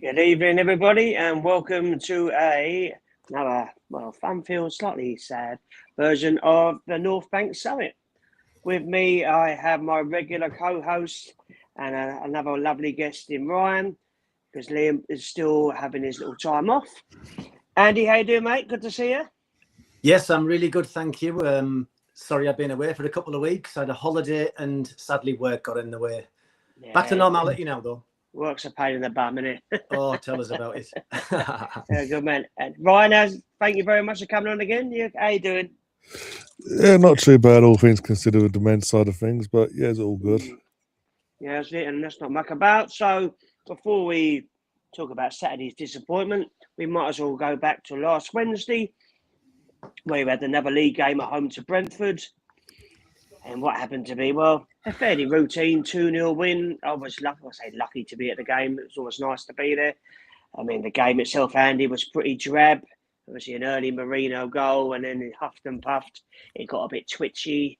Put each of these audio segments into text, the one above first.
Good evening, everybody, and welcome to another, fun-filled, slightly sad version of the North Bank Summit. With me, I have my regular co-host and another lovely guest in Ryan, because Liam is still having his little time off. Andy, how you doing, mate? Good to see you. Yes, I'm really good, thank you. Sorry I've been away for a couple of weeks. I had a holiday and sadly work got in the way. Yeah, Back to normality now, though. Work's a pain in the bum, isn't it? Oh, tell us about it. Good man. And Ryan, thank you very much for coming on again. How you doing? Yeah, not too bad, all things considered, with the men's side of things, but yeah, it's all good. Yeah, that's it, and that's not much about. So before we talk about Saturday's disappointment, we might as well go back to last Wednesday, where we had another league game at home to Brentford. And what happened to be, well, a fairly routine 2-0 win. I was lucky to be at the game. It was always nice to be there. I mean, the game itself, Andy, was pretty drab. Obviously, an early Marino goal, and then it huffed and puffed. It got a bit twitchy.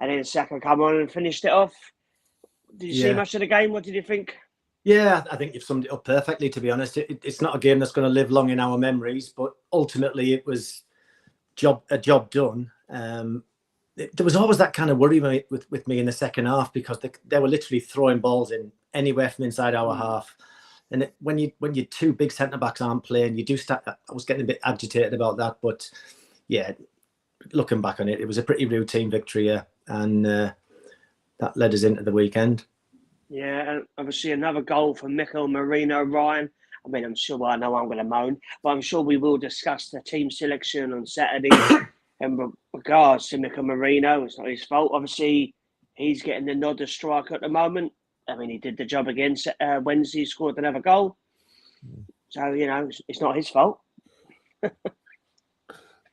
And then Saka come on and finished it off. Did you see much of the game? What did you think? Yeah, I think you've summed it up perfectly, to be honest. It's not a game that's going to live long in our memories, but ultimately it was a job done. There was always that kind of worry with me in the second half, because they were literally throwing balls in anywhere from inside our half. And when your two big centre-backs aren't playing, you do start. I was getting a bit agitated about that, but yeah, looking back on it, it was a pretty routine victory, and that led us into the weekend. Yeah, and obviously another goal from Mikel Merino, Ryan. I mean, I know I'm going to moan, but I'm sure we will discuss the team selection on Saturday. In regards to Mikel Merino, it's not his fault. Obviously, he's getting the nod as striker at the moment. I mean, he did the job again Wednesday, scored another goal. So, it's not his fault.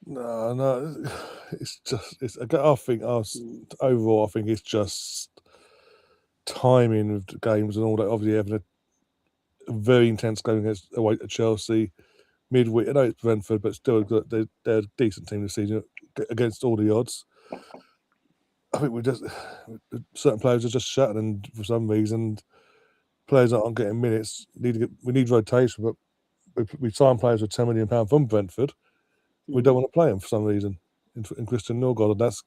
No, it's just, I think overall, I think it's just timing of the games and all that. Obviously, having a very intense game away to Chelsea midweek. I know it's Brentford, but still, they're a decent team this season against all the odds. I think certain players are just shutting, and for some reason, players that aren't getting minutes we need rotation. But we sign players with £10 million from Brentford. We don't want to play them for some reason in Christian Norgard, and that's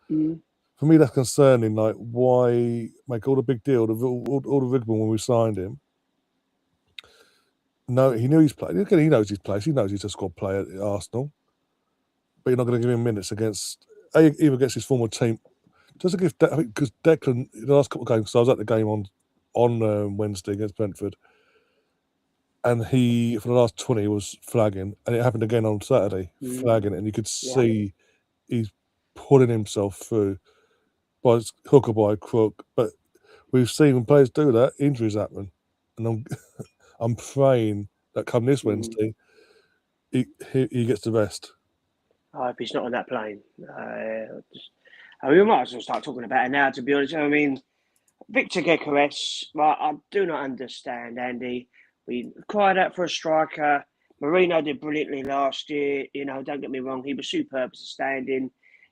for me, that's concerning. Like, why make all the big deal, all the rigmarole when we signed him? No, he knew his place. Again, he knows his place. He knows he's a squad player at Arsenal, but you're not going to give him minutes either against his former team. Just to give, I think, because Declan, the last couple of games, because I was at the game on Wednesday against Brentford, and he, for the last 20, was flagging, and it happened again on Saturday, flagging, and you could see he's putting himself through by hook or by crook. But we've seen when players do that, injuries happen, and I'm praying that come this Wednesday, he gets the rest. I hope he's not on that plane. We might as well start talking about it now, to be honest. I mean, Victor Gyökeres, I do not understand, Andy. We cried out for a striker. Marino did brilliantly last year. Don't get me wrong, he was superb as a stand-in.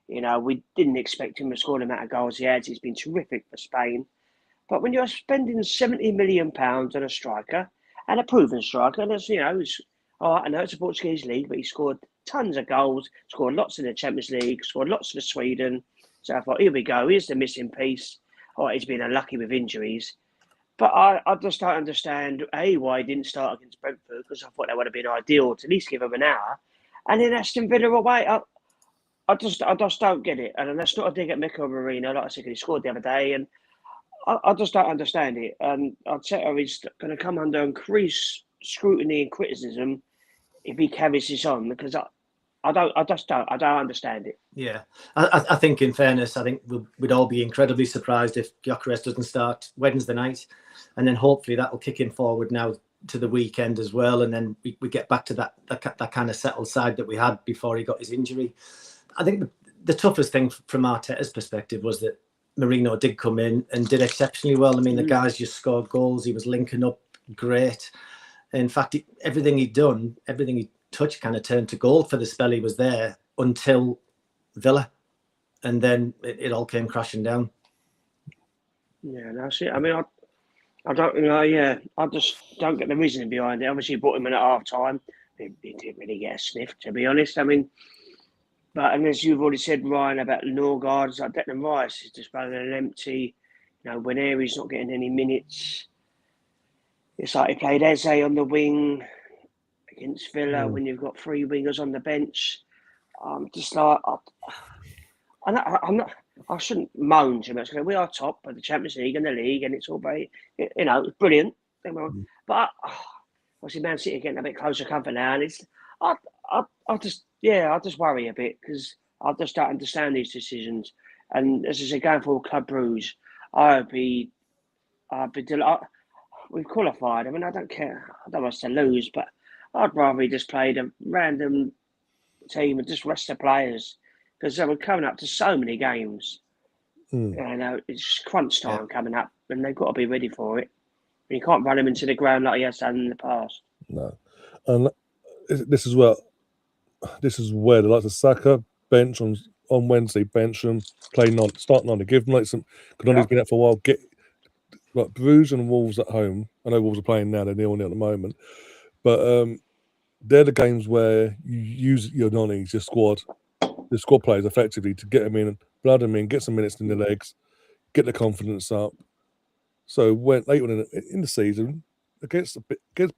We didn't expect him to score the amount of goals he has. He's been terrific for Spain. But when you're spending £70 million on a striker, and a proven striker, and I know it's a Portuguese league, but he scored tons of goals, scored lots in the Champions League, scored lots for Sweden. So I thought, here we go, here's the missing piece. He's been unlucky with injuries. But I just don't understand, why he didn't start against Brentford, because I thought that would have been ideal to at least give him an hour. And then Aston Villa away, I just don't get it. And that's not a dig at Mikel Merino, like I said, he scored the other day, and I just don't understand it. And Arteta is going to come under increased scrutiny and criticism if he carries this on, because I don't understand it. Yeah, I think, in fairness, I think we'd all be incredibly surprised if Gyökeres doesn't start Wednesday night, and then hopefully that will kick him forward now to the weekend as well, and then we get back to that kind of settled side that we had before he got his injury. I think the toughest thing from Arteta's perspective was that Marino did come in and did exceptionally well. I mean, the guys just scored goals. He was linking up great. In fact, everything he touched kind of turned to gold for the spell he was there until Villa, and then it all came crashing down. Yeah, that's it. I mean, I don't, yeah, I just don't get the reasoning behind it. Obviously, you brought him in at half time. He didn't really get a sniff, to be honest. I mean, but and as you've already said, Ryan, about Norgard, it's like Declan Rice is just running an empty. When Aries not getting any minutes, it's like he played Eze on the wing against Villa when you've got 3 wingers on the bench. I'm just like, I'm not. I shouldn't moan too much. We are top of the Champions League and the league, and it's all very, it's brilliant. But obviously, Man City are getting a bit closer comfort now, and I just worry a bit because I just don't understand these decisions. And as I said, going for Club Bruges, I'd be delighted. We've qualified. I mean, I don't care. I don't want us to lose, but I'd rather we just played a random team and just rest the players because we're coming up to so many games. It's crunch time coming up, and they've got to be ready for it. And you can't run them into the ground like he has done in the past. No, and this is where the likes of Saka bench on Wednesday, bench them, play start Nani, give them some. Because Nani's been out for a while. Get like Bruges and Wolves at home. I know Wolves are playing now; they're 0-0 at the moment, but they're the games where you use your Nani, your squad players effectively to get them in, blood them in, get some minutes in the legs, get the confidence up. So when later on in the season, against bigger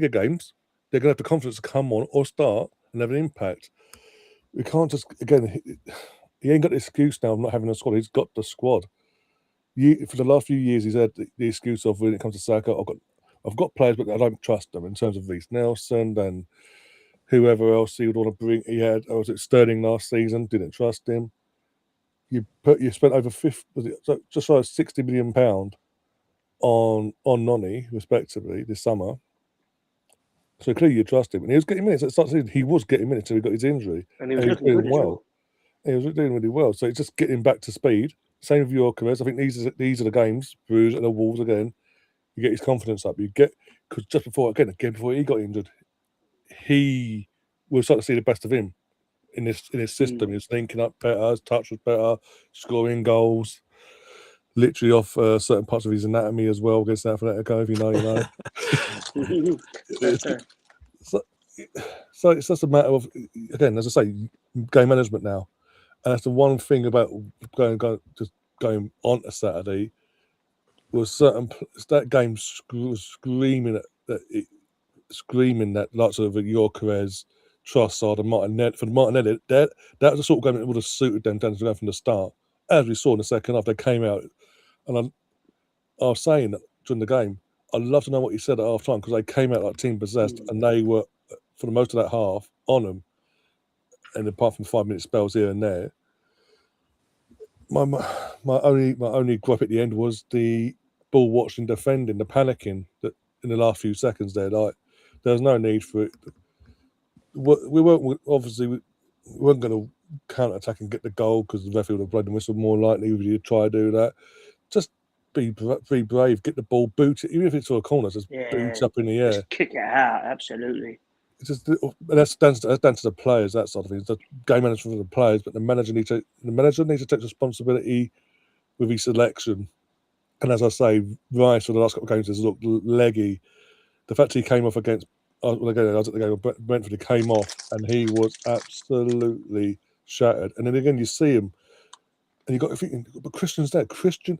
games, they're going to have the confidence to come on or start and have an impact. We can't just, again, he ain't got the excuse now of not having a squad. He's got the squad. For the last few years, he's had the excuse of when it comes to Saka, I've got players, but I don't trust them in terms of Reece Nelson and whoever else he would want to bring. He had, or was it Sterling last season? Didn't trust him. You spent over just like £60 million on Noni, respectively, this summer. So clearly you trust him. And he was getting minutes. At the start of the season, he was getting minutes until he got his injury. And he was looking doing well. He was doing really well. So it's just getting back to speed. Same with Gyökeres. I think these are the games, Bruges and the Wolves again. You get his confidence up. Because just before he got injured, he will start to see the best of him in his system. He was linking up better, his touch was better, scoring goals. Literally off certain parts of his anatomy as well against Atletico, if you know, you know. So it's just a matter of, again, as I say, game management now. And that's the one thing about going on a Saturday was that game screaming that lots of Gyökeres, Trossard and Martinelli. For Martinelli, that was the sort of game that would have suited them down to go from the start. As we saw in the second half, they came out, and I was saying that during the game, I'd love to know what he said at half time because they came out like team possessed, and they were, for the most of that half, on them. And apart from 5-minute spells here and there, my only gripe at the end was the ball watching, defending, the panicking that in the last few seconds there. Like there was no need for it. We weren't going to counter attack and get the goal because the referee would have blown the whistle more likely if you try to do that. Just be brave, get the ball, boot it, even if it's to a corner, just boot up in the air. Just kick it out, absolutely. It's just that's down to the players, that sort of thing. It's the game management for the players, but the manager needs to take responsibility with his selection. And as I say, Rice for the last couple of games has looked leggy. The fact he came off against again, I was at the game, Brentford, he came off and he was absolutely shattered. And then again, you see him, and you got to think, but Christian's there. Christian,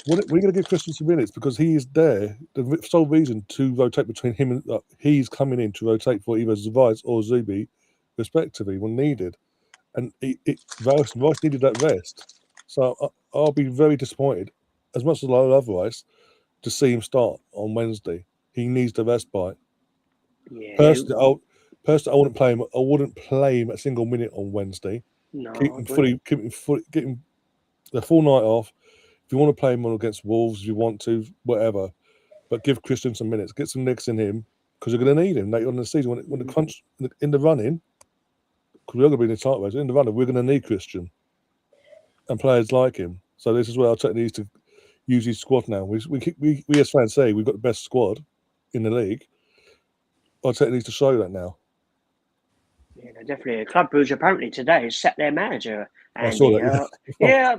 we're going to give Christian some minutes because he is there. The sole reason to rotate between him and he's coming in to rotate for either Rice or Zubi, respectively, when needed. And Rice needed that rest. So I'll be very disappointed, as much as I love Rice, to see him start on Wednesday. He needs the respite. Yeah. Personally, I wouldn't play him. I wouldn't play him a single minute on Wednesday. No, Keep him fully, get him the full night off. If you want to play him on against Wolves, if you want to, whatever. But give Christian some minutes. Get some nicks in him because you're going to need him later on in the season when the crunch in the running. Because we're going to be in the title race in the running. We're going to need Christian and players like him. So this is where Arteta needs to use his squad now. We as fans say we've got the best squad in the league. Arteta needs to show that now. Yeah, definitely. Club Brugge apparently today has set their manager. Andy. I saw that. Yeah.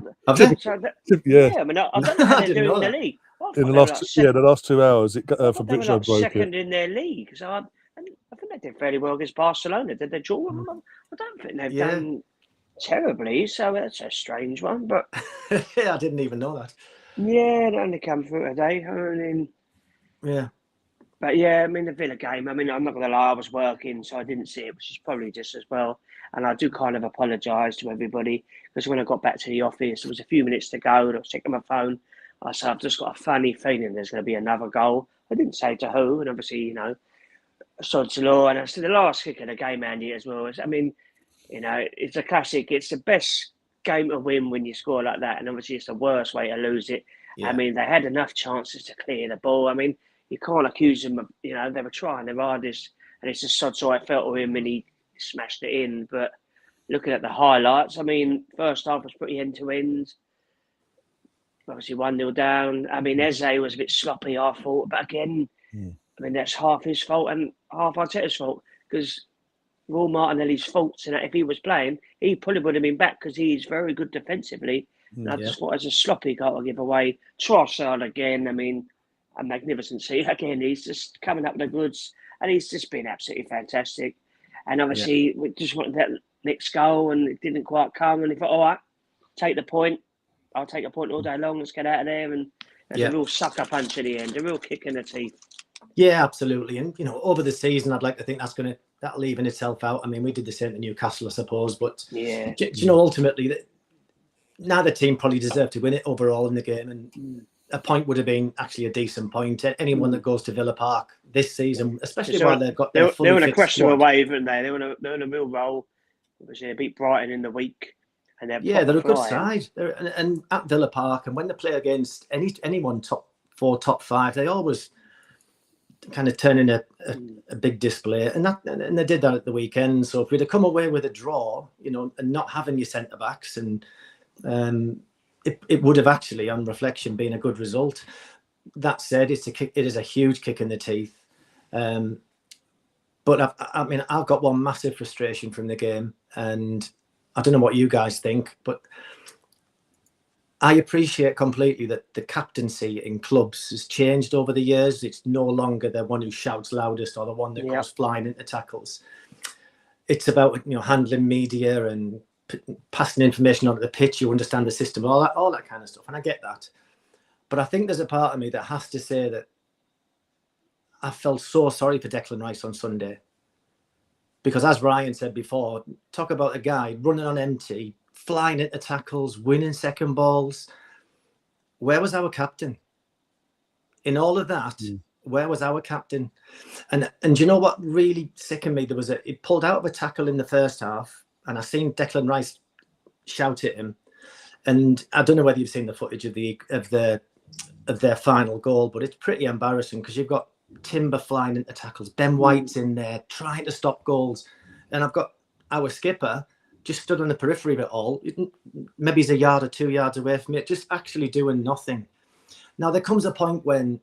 I mean, I don't know how they're doing in the league. I in thought the they were last, like yeah, the last 2 hours, I for thought they were Victor like broke it. second in their league. So I think they did fairly well against Barcelona. Did they draw them? I don't think they've done terribly. So that's a strange one. But Yeah, I didn't even know that. yeah, it only come through today. I mean, Yeah. but yeah, I mean the Villa game. I mean, I'm not going to lie, I was working, so I didn't see it, which is probably just as well. And I do kind of apologise to everybody because when I got back to the office, there was a few minutes to go, and I was checking my phone. I said, I've just got a funny feeling there's going to be another goal. I didn't say to who, and obviously, you know, sod's law. And I said the last kick of the game, Andy, as well. I mean, you know, it's a classic. It's the best game to win when you score like that, and obviously, it's the worst way to lose it. Yeah. I mean, they had enough chances to clear the ball. I mean, you can't accuse them of, you know, they were trying their hardest, and it's just sod's law. I felt with him, and he smashed it in. But looking at the highlights, I mean, first half was pretty end to end. Obviously, 1-0 down. I mean, Eze was a bit sloppy, I thought, but again, I mean, that's half his fault and half Arteta's fault because Raul Martinelli's faults, and if he was playing, he probably would have been back because he's very good defensively. And I just thought, as a sloppy goal to give away, Trossard again. I mean, a magnificent see again. He's just coming up with the goods, and he's just been absolutely fantastic. And obviously, we just wanted that next goal, and it didn't quite come. And he thought, all right, take the point. I'll take a point all day long. Let's get out of there. And there's a real sucker punch at the end, a real kick in the teeth. Yeah, absolutely. And, you know, over the season, I'd like to think that'll even itself out. I mean, we did the same to Newcastle, I suppose. But, yeah, do you know, ultimately, neither team probably deserved to win it overall in the game. And a point would have been actually a decent point. Anyone that goes to Villa Park this season, especially while they've got their fully fit squad. They were in a questionable wave, weren't they? They were in a real role. Obviously, they beat Brighton in the week. And they're a good side. And at Villa Park, and when they play against anyone top 4, top 5, they always kind of turn in a big display, and they did that at the weekend. So if we'd have come away with a draw, you know, and not having your centre backs, and it would have actually, on reflection, been a good result. That said, it is a huge kick in the teeth. But I mean, I've got one massive frustration from the game, and I don't know what you guys think, but I appreciate completely that the captaincy in clubs has changed over the years. It's no longer the one who shouts loudest or the one that goes flying into tackles. It's about, you know, handling media and passing information onto the pitch. You understand the system, all that kind of stuff, and I get that. But I think there's a part of me that has to say that I felt so sorry for Declan Rice on Sunday. Because as Ryan said before, talk about a guy running on empty, flying into tackles, winning second balls. Where was our captain? In all of that, where was our captain? And you know what really sickened me? He pulled out of a tackle in the first half, and I seen Declan Rice shout at him. And I don't know whether you've seen the footage of their final goal, but it's pretty embarrassing because you've got Timber flying into tackles, Ben White's in there trying to stop goals, and I've got our skipper just stood on the periphery of it all. Maybe he's a yard or 2 yards away from it, just actually doing nothing. Now there comes a point when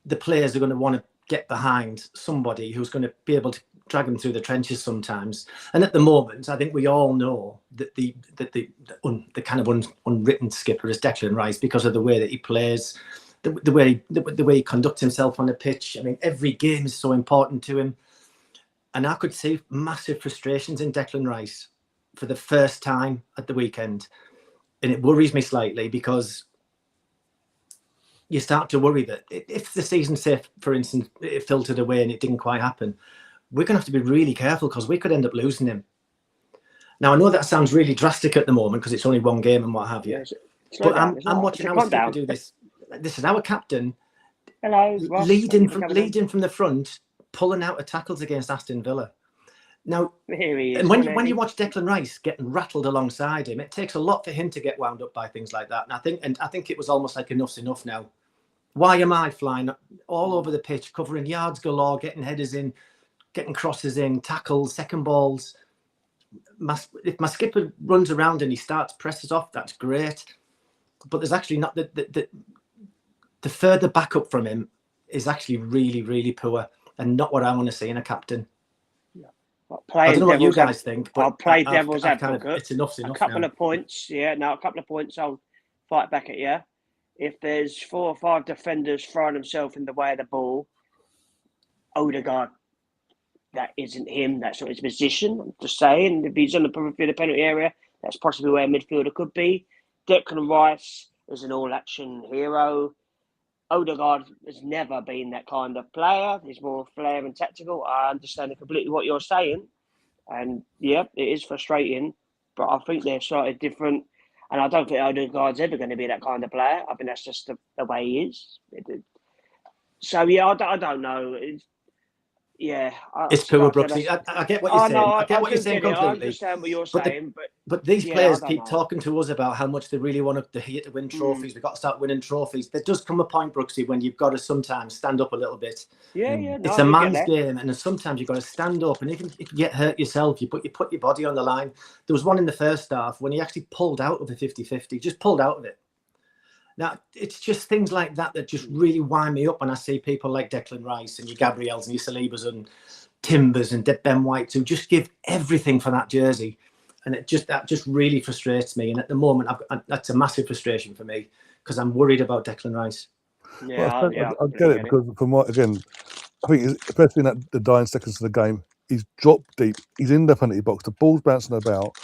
the players are going to want to get behind somebody who's going to be able to drag them through the trenches sometimes. And at the moment, I think we all know that the kind of unwritten skipper is Declan Rice because of the way that he plays. The way he conducts himself on the pitch. I mean, every game is so important to him. And I could see massive frustrations in Declan Rice for the first time at the weekend. And it worries me slightly because you start to worry that if the season, say, for instance, it filtered away and it didn't quite happen, we're going to have to be really careful because we could end up losing him. Now, I know that sounds really drastic at the moment because it's only one game and what have you. But I'm watching our skipper do this. This is our captain leading from the front, pulling out of tackles against Aston Villa. Now, and when you watch Declan Rice getting rattled alongside him, it takes a lot for him to get wound up by things like that. And I think it was almost like enough's enough now. Why am I flying all over the pitch, covering yards galore, getting headers in, getting crosses in, tackles, second balls? If my skipper runs around and he starts presses off, that's great. But there's actually not the further backup from him is actually really, really poor and not what I want to see in a captain. I don't know what you guys think, but I'll play devil's advocate. It's enough a couple of points. Yeah, no, a couple of points. I'll fight back at you. if there's 4 or 5 defenders throwing themselves in the way of the ball, Odegaard, that isn't him. That's not his position. I'm just saying, if he's on the periphery of the penalty area, that's possibly where a midfielder could be. Declan Rice is an all-action hero. Odegaard has never been that kind of player. He's more flair and tactical. I understand completely what you're saying. And, yeah, it is frustrating. But I think they're slightly different. And I don't think Odegaard's ever going to be that kind of player. I think that's just the way he is. So, yeah, I don't know. It's poor Brooksy. I get what you're saying. I get what you're saying completely. I understand what you're saying, but these players keep talking to us about how much they really want to here to win trophies. We've got to start winning trophies. There does come a point, Brooksy, when you've got to sometimes stand up a little bit. It's a man's game, and sometimes you've got to stand up. And even if you get hurt yourself, you put your body on the line. There was one in the first half when he actually pulled out of the 50-50, just pulled out of it. Now, it's just things like that just really wind me up when I see people like Declan Rice and your Gabriels and your Salibas and Timbers and Ben White who just give everything for that jersey. And that just really frustrates me. And at the moment, that's a massive frustration for me because I'm worried about Declan Rice. I get it because I think especially in the dying seconds of the game, he's dropped deep. He's in the penalty box. The ball's bouncing about.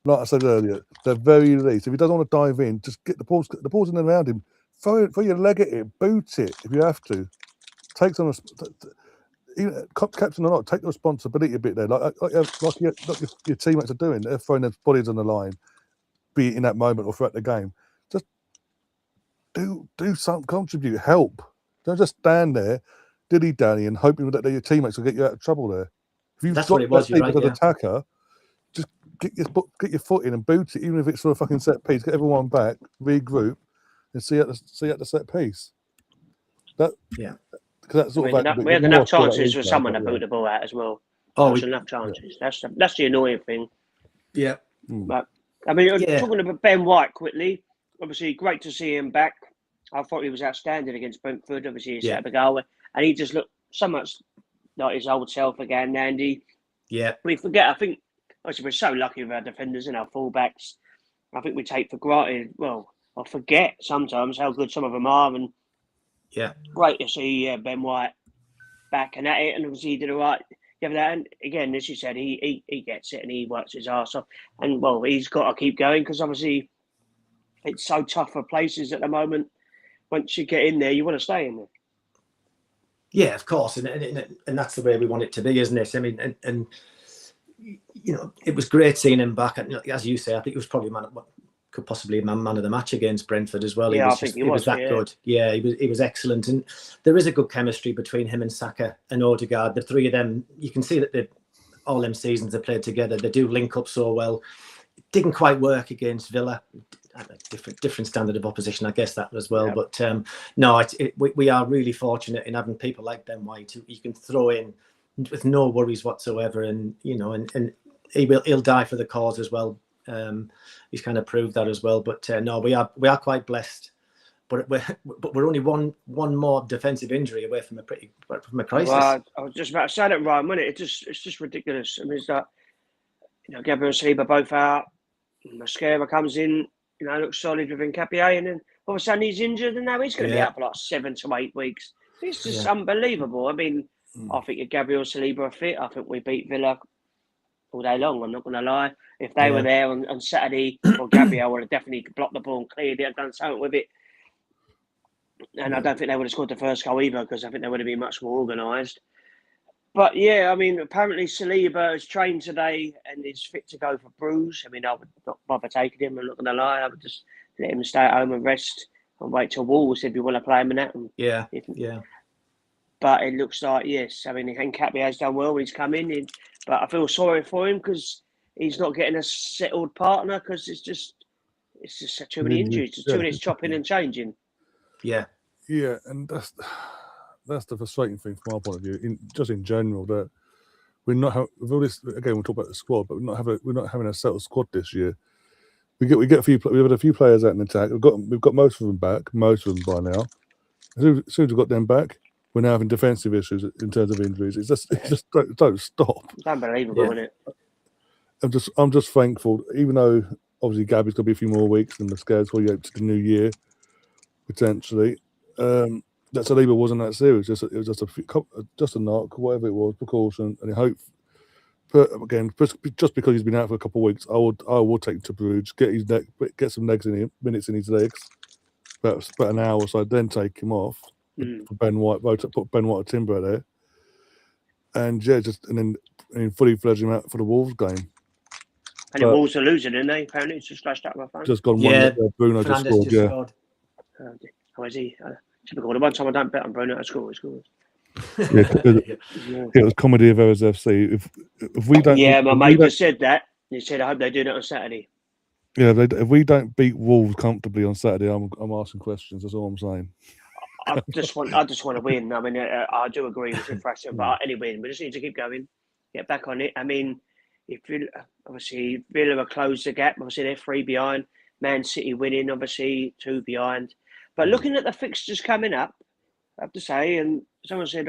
Like I said earlier, the very least, if he doesn't want to dive in, just get the ball's in and around him. Throw your leg at it, boot it if you have to. Take some, captain or not, take the responsibility a bit there. Like your teammates are doing. They're throwing their bodies on the line, be it in that moment or throughout the game. Just do something, contribute, help. Don't just stand there, dilly-dally, and hoping that your teammates will get you out of trouble there. If you've That's what it was, you're right, as an attacker, just get your foot in and boot it, even if it's for a fucking set piece. Get everyone back, regroup, and see out the set piece. Because that's sort of. We had enough chances for someone to boot the ball out as well. Enough chances. Yeah. That's the annoying thing. Yeah. But I mean, talking about Ben White quickly. Obviously, great to see him back. I thought he was outstanding against Brentford. Obviously, he set up a goal, and he just looked so much like his old self again. Andy. Yeah. We forget. I think. Actually, we're so lucky with our defenders and our fullbacks. I think we take for granted. Well, I forget sometimes how good some of them are, and great to see Ben White back and at it. And obviously, he did all right. And again, as you said, he gets it and he works his arse off. And well, he's got to keep going because obviously it's so tough for places at the moment. Once you get in there, you want to stay in there. Yeah, of course, and that's the way we want it to be, isn't it? I mean, and you know, it was great seeing him back. And as you say, I think he was probably man of the match against Brentford as well. Yeah, he was that good. Yeah, he was excellent. And there is a good chemistry between him and Saka and Odegaard. The three of them, you can see that all them seasons they played together. They do link up so well. It didn't quite work against Villa. Different standard of opposition, I guess that as well. Yeah. But we are really fortunate in having people like Ben White who you can throw in with no worries whatsoever, and you know, and he'll die for the cause as well. He's kind of proved that as well. But we are quite blessed. But we're only one more defensive injury away from a crisis. Well, I was just about to say that, Ryan. Wasn't it? It's just ridiculous. I mean, it's like, you know, Gabriel and Saliba both out. Mascara comes in. You know, looks solid with Nkapie, and then all of a sudden he's injured, and now he's going to be out for like 7 to 8 weeks. It's just unbelievable. I mean, I think if Gabriel Saliba are fit, I think we beat Villa all day long. I'm not going to lie. If they were there on Saturday, or Gabriel would have definitely blocked the ball and cleared it and done something with it. And I don't think they would have scored the first goal either, because I think they would have been much more organised. But yeah, I mean, apparently Saliba has trained today and is fit to go for Bruges. I mean, I would not bother taking him, I'm not going to lie. I would just let him stay at home and rest and wait till Wolves if you want to play him in that. But it looks like, yes, I mean, Nkapie has done well when he's come in. But I feel sorry for him because he's not getting a settled partner, because it's just too many injuries. It's 2 minutes chopping and changing. Yeah, and that's the frustrating thing from our point of view. In general, that we're not with all this. Again, we'll talk about the squad, but we're not having a settled squad this year. We've had a few players out in attack. We've got most of them back, most of them by now. As soon as we've got them back, we're now having defensive issues in terms of injuries. It just don't stop. It's unbelievable, isn't it? I'm just thankful, even though obviously Gabby's got to be a few more weeks and the scares for you to the new year. potentially. That Saliba wasn't that serious. It was just a knock, whatever it was, precaution, and I hope. But again, just because he's been out for a couple of weeks, I would take him to Bruges, get some minutes in his legs, about an hour or so, then take him off. For Ben White, put Ben White or Timber there, and then fully fledged him out for the Wolves game. And the Wolves are losing, aren't they? Apparently, it's just flashed up my phone. Just gone one. Bruno just scored. Scored. How is he? Typical. The one time I don't bet on Bruno to score, he scores. It was comedy of errors FC. If we don't, my mate just said that. He said, "I hope they do that on Saturday." Yeah, if we don't beat Wolves comfortably on Saturday, I'm asking questions. That's all I'm saying. I just want to win. I mean, I do agree with Frasher, but anyway, we just need to keep going, get back on it. I mean, if Villa have closed the gap. Obviously, they're 3 behind. Man City winning, obviously 2 behind. But looking at the fixtures coming up, I have to say, and someone said,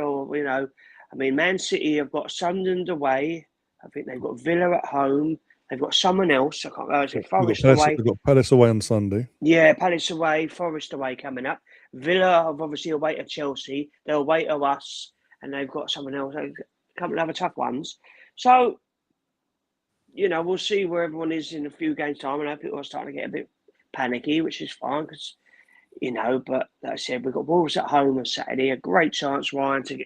Man City have got Sunderland away. I think they've got Villa at home. They've got someone else. I can't remember. Forest away. They've got Palace away on Sunday. Yeah, Palace away, Forest away coming up. Villa have obviously away to Chelsea. They're away to us, and they've got someone else. A couple of other tough ones. So, we'll see where everyone is in a few games' time. And I know people are starting to get a bit panicky, which is fine because, but like I said, we've got Wolves at home on Saturday. A great chance, Ryan, to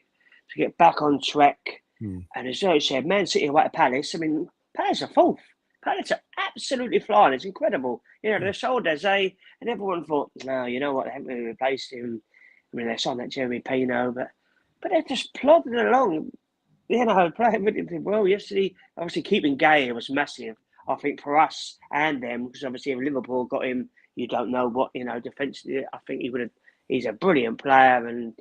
get back on track. And as I said, Man City away to Palace. I mean, Palace are fourth. Palace are absolutely flying. It's incredible. They sold Eze, and everyone thought, no, you know what, they haven't really replaced him. I mean, they signed that Jeremy Pino, but they're just plodding along. Playing really well yesterday. Obviously, keeping Gay was massive, I think, for us and them, because obviously if Liverpool got him, you don't know what, defensively, I think he's a brilliant player. And,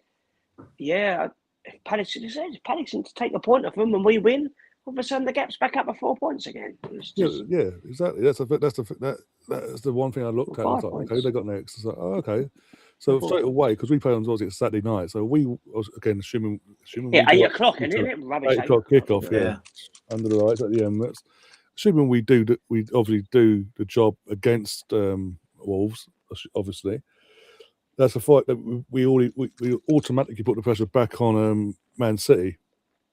Palace to take a point off them and we win. All of a sudden, the gap's back up by 4 points again. Yeah, exactly. That's the one thing I looked at. I was like, okay, they got next. It's like, oh, okay. So straight away, because we play on Saturday night, so we was again assuming 8 o'clock, isn't it? Rubbish. 8 o'clock kickoff, yeah, under the lights at the Emirates. Assuming we obviously do the job against Wolves, obviously. That's a fight that we automatically put the pressure back on Man City.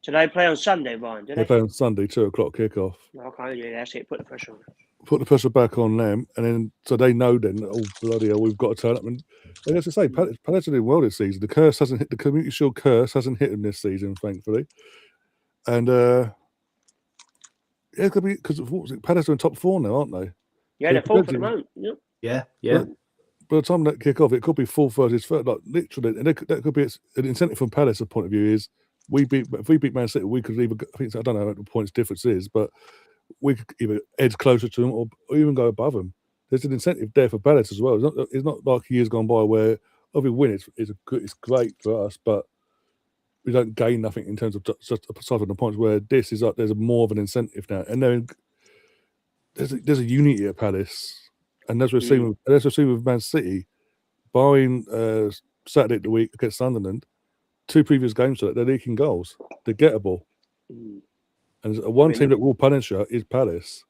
So they play on Sunday, Ryan, do they? They play on Sunday, 2 o'clock kickoff. Okay, yeah, that's it. Put the pressure on. Put the pressure back on them, and then so they know then, oh bloody hell, we've got to turn up. And as I say, Palace are doing well this season. The curse hasn't hit the Community Shield curse hasn't hit them this season, thankfully. And it could be because Palace are in top 4 now, aren't they? Yeah, they're 4th at the moment. Yeah. By the time that kick off, it could be 4th versus 3rd, like literally, and that could be an incentive from Palace's point of view is. If we beat Man City, we could either. I don't know what the points difference is, but we could either edge closer to them or even go above them. There's an incentive there for Palace as well. It's not like years gone by where if we win, it's great for us, but we don't gain nothing in terms of just aside from the points. Where this is like there's more of an incentive now, and then there's a unity at Palace, and as we're seeing with Man City, barring Saturday of the week against Sunderland. 2 previous games so that they're leaking goals. They're gettable. And one team that will punish her is Palace.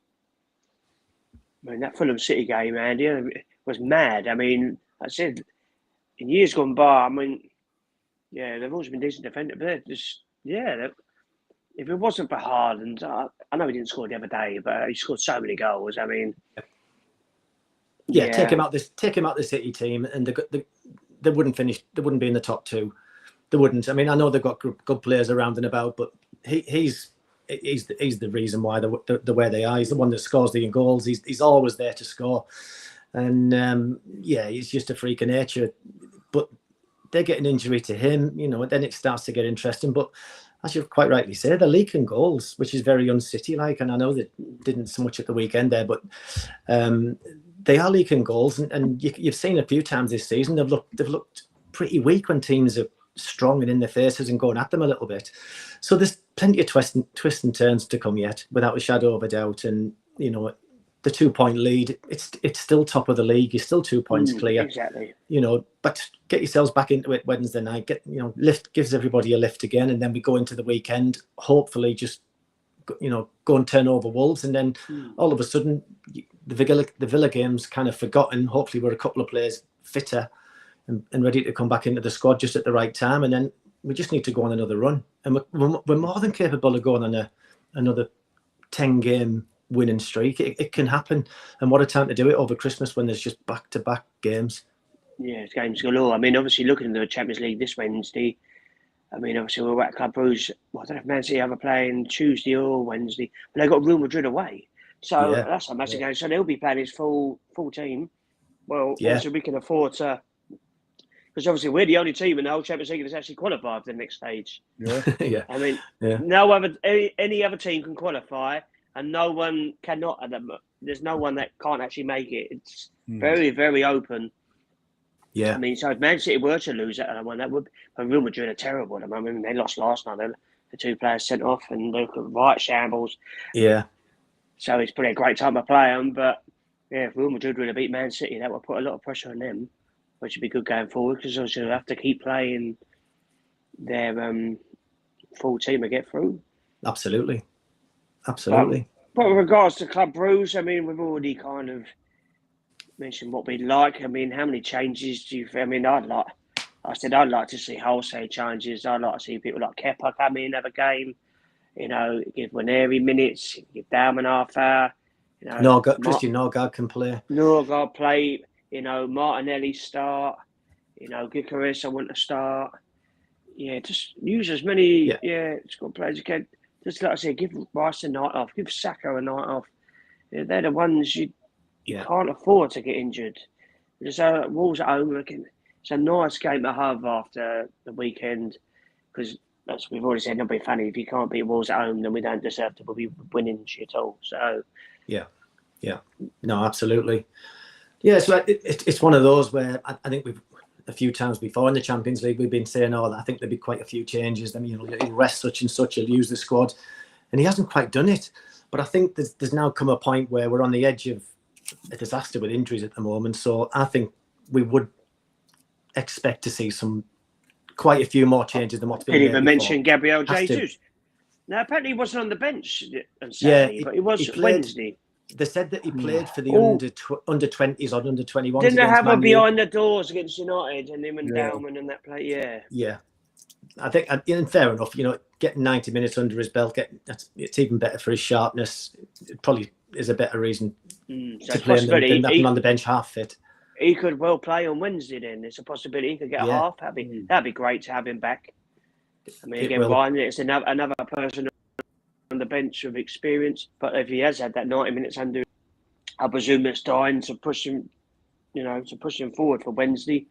I mean, that Fulham City game, Andy, was mad. I mean, I said, in years gone by, I mean, they've always been decent defenders, but they're just, if it wasn't for Haaland, I know he didn't score the other day, but he scored so many goals. I mean, take him out the City team, and they wouldn't finish. They wouldn't be in the top 2. They wouldn't. I mean, I know they've got good players around and about, but he's the reason why they're where they are. He's the one that scores the goals. He's always there to score, and he's just a freak of nature. But they get an injury to him, then it starts to get interesting. But as you've quite rightly said, they're leaking goals, which is very un-City-like. And I know they didn't so much at the weekend there, but they are leaking goals, and you've seen a few times this season they've looked pretty weak when teams are strong and in their faces and going at them a little bit. So there's plenty of twists and turns to come yet, without a shadow of a doubt. And the 2-point lead, it's still top of the league. You're still 2 points clear. Exactly. But get yourselves back into it Wednesday night. Gives everybody a lift again, and then we go into the weekend. Hopefully, just go and turn over Wolves, and then all of a sudden the Villa game's kind of forgotten. Hopefully, we're a couple of players fitter. and ready to come back into the squad just at the right time. And then we just need to go on another run. And we're more than capable of going on another 10-game winning streak. It can happen. And what a time to do it over Christmas when there's just back-to-back games. Yeah, it's games galore. I mean, obviously, looking at the Champions League this Wednesday, I mean, obviously, we're at Club Brugge. Well, I don't know if Man City are playing Tuesday or Wednesday, but they've got Real Madrid away. So that's a massive game. So they'll be playing his full team. Well, obviously, we can afford to, because obviously we're the only team in the whole Champions League that's actually qualified for the next stage. Yeah. I mean, no other any other team can qualify, and no one cannot. There's no one that can't actually make it. It's very, very open. Yeah. I mean, so if Man City were to lose that one, that would. But Real Madrid are terrible at the moment. I mean, they lost last night. The 2 players sent off, and they've got right shambles. Yeah. So it's probably a great time to play them. But yeah, if Real Madrid were to beat Man City, that would put a lot of pressure on them, which would be good going forward, because obviously they'll have to keep playing their full team to get through. Absolutely. But with regards to Club Brugge, I mean, we've already kind of mentioned what we'd like. I mean, how many changes do you? I mean, I'd like to see wholesale changes. I'd like to see people like Kepa come in, have a game. You know, give Waneri minutes, give Dauman half hour. You know, Christian Norgard can play. Norgard play. You know, Martinelli start. You know, Gyökeres I want to start. Yeah, just use as many squad players you can. Just like I said, give Rice a night off, give Saka a night off. Yeah, they're the ones you can't afford to get injured. So Wolves at home, it's a nice game to have after the weekend, because as we've already said, it'll be funny if you can't beat Wolves at home, then we don't deserve to be winning shit all. So no, absolutely. Yeah, so it's one of those where I think we've a few times before in the Champions League we've been saying, I think there'll be quite a few changes. Then he'll rest such and such, he'll use the squad, and he hasn't quite done it. But I think there's now come a point where we're on the edge of a disaster with injuries at the moment. So I think we would expect to see quite a few more changes than what's been didn't there even before. mention Gabriel Jesus. Now apparently he wasn't on the bench on Saturday, but he was Wednesday. They said that he played for the under 20s or under 21s. Didn't they have him behind the doors against United and him and Dauman and that play? Yeah. I think, and fair enough, getting 90 minutes under his belt, it's even better for his sharpness. It probably is a better reason to play him than having on the bench half fit. He could well play on Wednesday then. It's a possibility he could get a half. That'd be great to have him back. I mean, again, Ryan, it's another person on the bench with experience, but if he has had that 90 minutes under, I presume it's dying to push him, forward for Wednesday.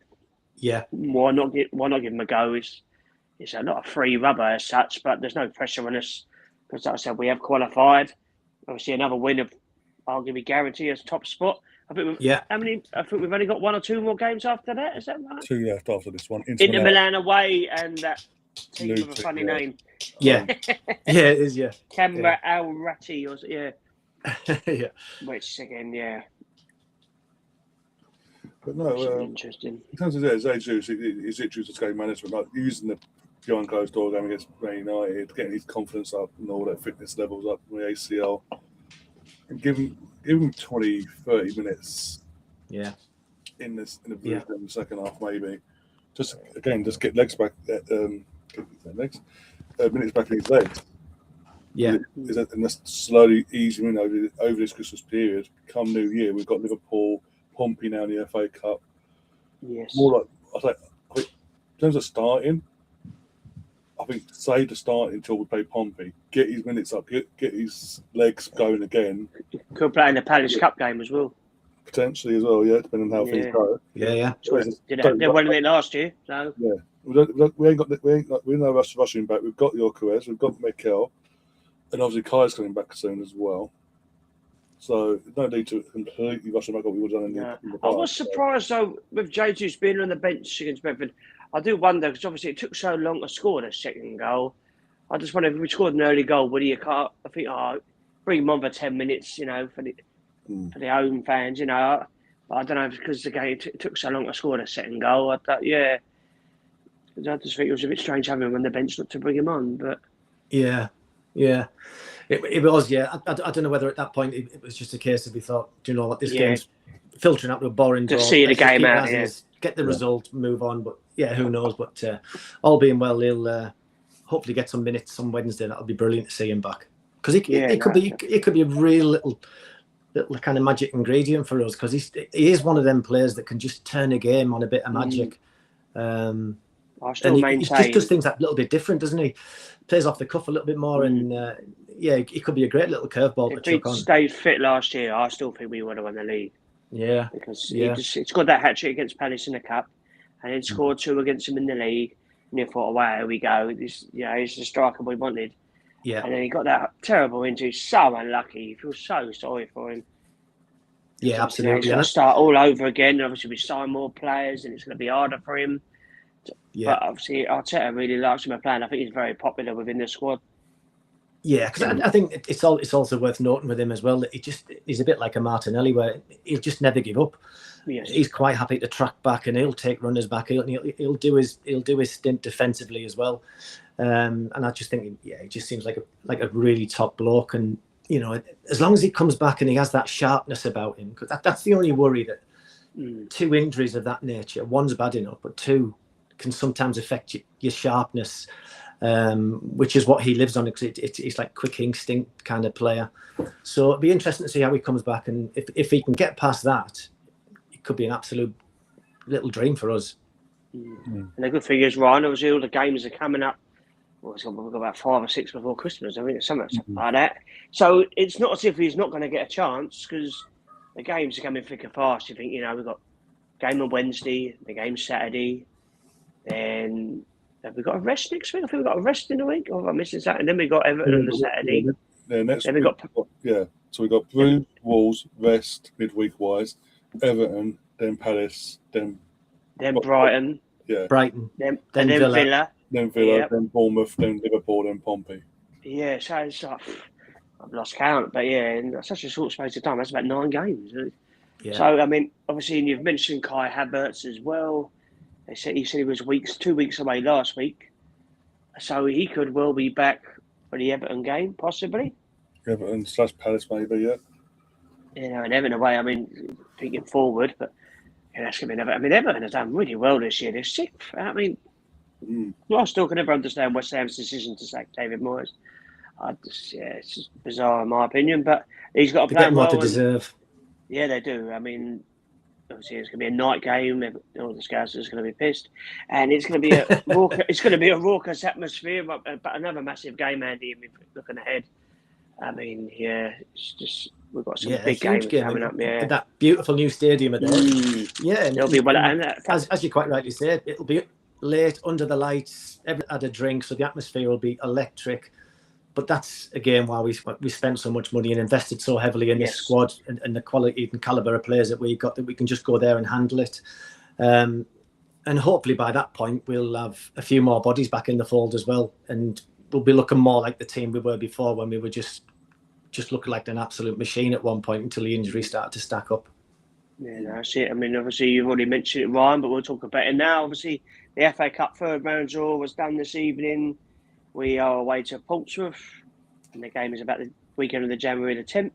Yeah. Why not give him a go? It's not a free rubber as such, but there's no pressure on us because, like I said, we have qualified. Obviously, another win of arguably guarantee us top spot. I think we've only got 1 or 2 more games after that. Is that right? 2 left after this one. Inter Milan away and that team with a funny name. Yeah, it is. Yeah, Camera Al Ratti or yeah. Which again, But no, interesting. In terms of Jesus, his issues with game management, like using the behind closed door game against Man United, getting his confidence up and all that fitness levels up from the ACL, and give him 20, 30 minutes. Yeah. In the second half, maybe. Just get legs back. Minutes back in his legs. Yeah. And that's slowly easing in over this Christmas period. Come New Year, we've got Liverpool, Pompey now in the FA Cup. Yes. More like, I think in terms of starting, I think save the start until we play Pompey. Get his minutes up, get his legs going again. Could play in the Palace Cup game as well. Potentially as well, depending on how things go. Yeah. They won it last year, so we're no rushing back. We've got Gyökeres, we've got Mikel, and obviously Kai's coming back soon as well. So no need to completely rush him back what we would have done in the past. I was surprised though with Jesus being on the bench against Brentford. I do wonder because obviously it took so long to score the second goal. I just wonder if we scored an early goal, would he? I think bring him on for 10 minutes, for the home fans, I don't know because the game took so long to score the second goal. I thought, I just think it was a bit strange having him on the bench not to bring him on, but yeah, it was. I don't know whether at that point it was just a case of we thought, do you know what, this game's filtering out to a boring draw. Just see the Let's just game keep it out, as yeah. is, get the result, move on. But yeah, who knows? But all being well, he'll hopefully get some minutes on Wednesday. That'll be brilliant to see him back, because it could be a real little kind of magic ingredient for us, because he is one of them players that can just turn a game on a bit of magic. I still maintain he just does things that little bit different, doesn't he? Plays off the cuff a little bit more, and it could be a great little curveball to chuck on. If he stayed fit last year, I still think we would have won the league. Yeah, because he scored that hat trick against Palace in the cup, and then scored 2 against him in the league. And you thought, wow, here we go. He's the striker we wanted. Yeah, and then he got that terrible injury. So unlucky. You feel so sorry for him. Yeah, absolutely. He's going to start all over again. Obviously, we sign more players, and it's going to be harder for him. Yeah. But obviously, Arteta really likes him playing. I think he's very popular within the squad. Yeah, because I think it's also worth noting with him as well that he's a bit like a Martinelli, where he'll just never give up. Yes. He's quite happy to track back, and he'll take runners back. He'll do his stint defensively as well. And I just think, he just seems like a really top bloke. And as long as he comes back and he has that sharpness about him, because that's the only worry, that 2 injuries of that nature, one's bad enough, but 2 can sometimes affect your sharpness, which is what he lives on. It's like quick instinct kind of player. So it'd be interesting to see how he comes back, and if he can get past that, it could be an absolute little dream for us. And the good thing is, Ryan, obviously all the games are coming up. We've got about 5 or 6 before Christmas. I think something like that. So it's not as if he's not going to get a chance, because the games are coming thick and fast. You think, we've got game on Wednesday, the game Saturday, then have we got a rest next week? I think we've got a rest in the week. Or am I missing that? And then we got Everton on the Saturday. Yeah, next then week. Yeah. So we got Bruges, Wolves, rest midweek wise, Everton, then Palace, then Brighton. Yeah. Brighton. Then Villa. Then Villa, then Bournemouth, then Liverpool, then Pompey. Yeah, so it's like, I've lost count, but in such a short space of time, that's about 9 games. Yeah. So, I mean, obviously, you've mentioned Kai Havertz as well. He said he was 2 weeks away last week. So he could well be back for the Everton game, possibly. Everton / Palace, maybe, yeah. And Everton away, I mean, thinking forward, but that's going to be Everton. I mean, Everton has done really well this year. They're 6th. I mean, I still can never understand West Ham's decision to sack David Moyes. It's just bizarre in my opinion, but he's got a plan what they deserve. Yeah, they do. I mean, obviously it's going to be a night game. All the scouts are going to be pissed, and it's going to be a raucous atmosphere. But another massive game, Andy. I mean, looking ahead, I mean, it's just we've got some big games coming up. Yeah, that beautiful new stadium at there. Yeah, and it'll be as you quite rightly said, it'll be late under the lights. Everyone had a drink, so the atmosphere will be electric. But that's again why we spent so much money and invested so heavily in this squad and the quality and caliber of players that we got, that we can just go there and handle it. And hopefully by that point we'll have a few more bodies back in the fold as well, and we'll be looking more like the team we were before, when we were just looking like an absolute machine at one point until the injuries started to stack up. Yeah, that's it. I mean, obviously you've already mentioned it, Ryan, but we'll talk about it now. Obviously, the FA Cup third round draw was done this evening. We are away to Portsmouth, and the game is about the weekend of the January the 10th.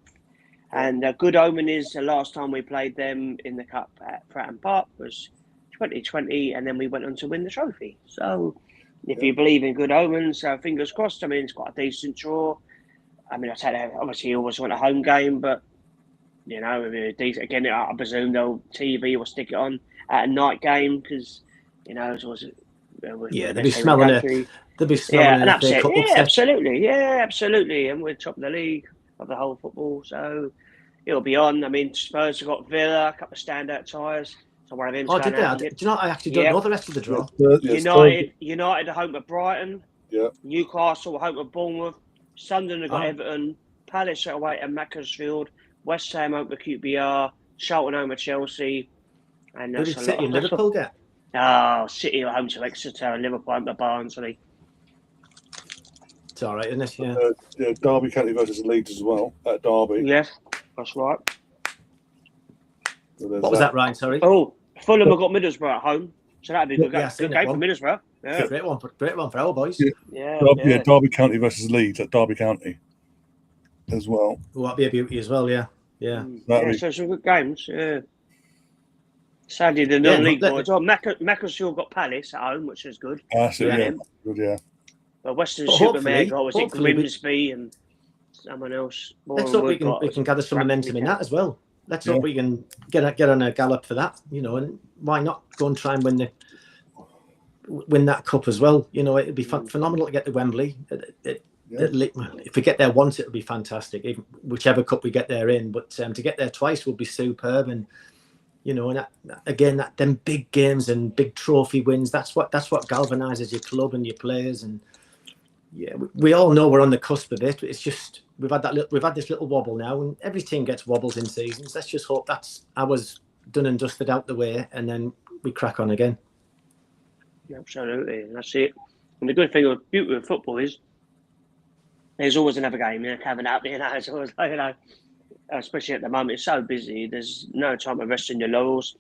And a good omen is the last time we played them in the Cup at Fratton Park was 2020, and then we went on to win the trophy. So if you believe in good omens, fingers crossed. I mean, it's quite a decent draw. I mean, I say that, obviously you always want a home game, but, again, I presume they'll TV will stick it on at a night game, because, it's always... they'll be smelling it. They'll be smelling an upset. Absolutely. Absolutely. And we're top of the league of the whole football, so it'll be on. I mean, Spurs have got Villa, a couple of standout ties. So one of them. Oh, did they? Do you know? I actually don't know the rest of the draw. United are home at Brighton. Yeah. Newcastle are home at Bournemouth. Sunderland have got Everton. Palace are away at Macclesfield. West Ham home at QPR. Charlton home at Chelsea. And who did City and Liverpool get? Oh, City are home to Exeter and Liverpool home to Barnsley. It's all right, isn't it? Yeah. Derby County versus Leeds as well at Derby. Yes, that's right. So what was that, Ryan? Sorry. Oh, Fulham have got Middlesbrough at home, so that'd be a good game for Middlesbrough. Yeah. Great one for our boys. Derby County versus Leeds at Derby County as well. Well, that'd be a beauty as well. Yeah. So some good games. Yeah. Sadly, the Yeah, non-league let- boys. Well, Macclesfield got Palace at home, which is good. That's it, Yeah. yeah. Good, yeah. But Western But Supermare got, was it hopefully Grimsby and someone else? let's hope we Bournemouth can gather some momentum in that as well. Let's hope Yeah. we can get on a gallop for that, you know, and why not go and try and win that cup as well? You know, it'd be phenomenal to get to Wembley. If we get there once, it'll be fantastic. Even whichever cup we get there in, but to get there twice would be superb. And you know, and them big games and big trophy wins. That's what galvanizes your club and your players. And yeah, we all know we're on the cusp of it. It's just we've had this little wobble now, and every team gets wobbles in seasons. Let's just hope that's ours done and dusted out the way, and then we crack on again. Absolutely, that's it. And the good thing or beauty of football is there's always another game, coming up. It's always especially at the moment, it's so busy. There's no time to rest in your laurels.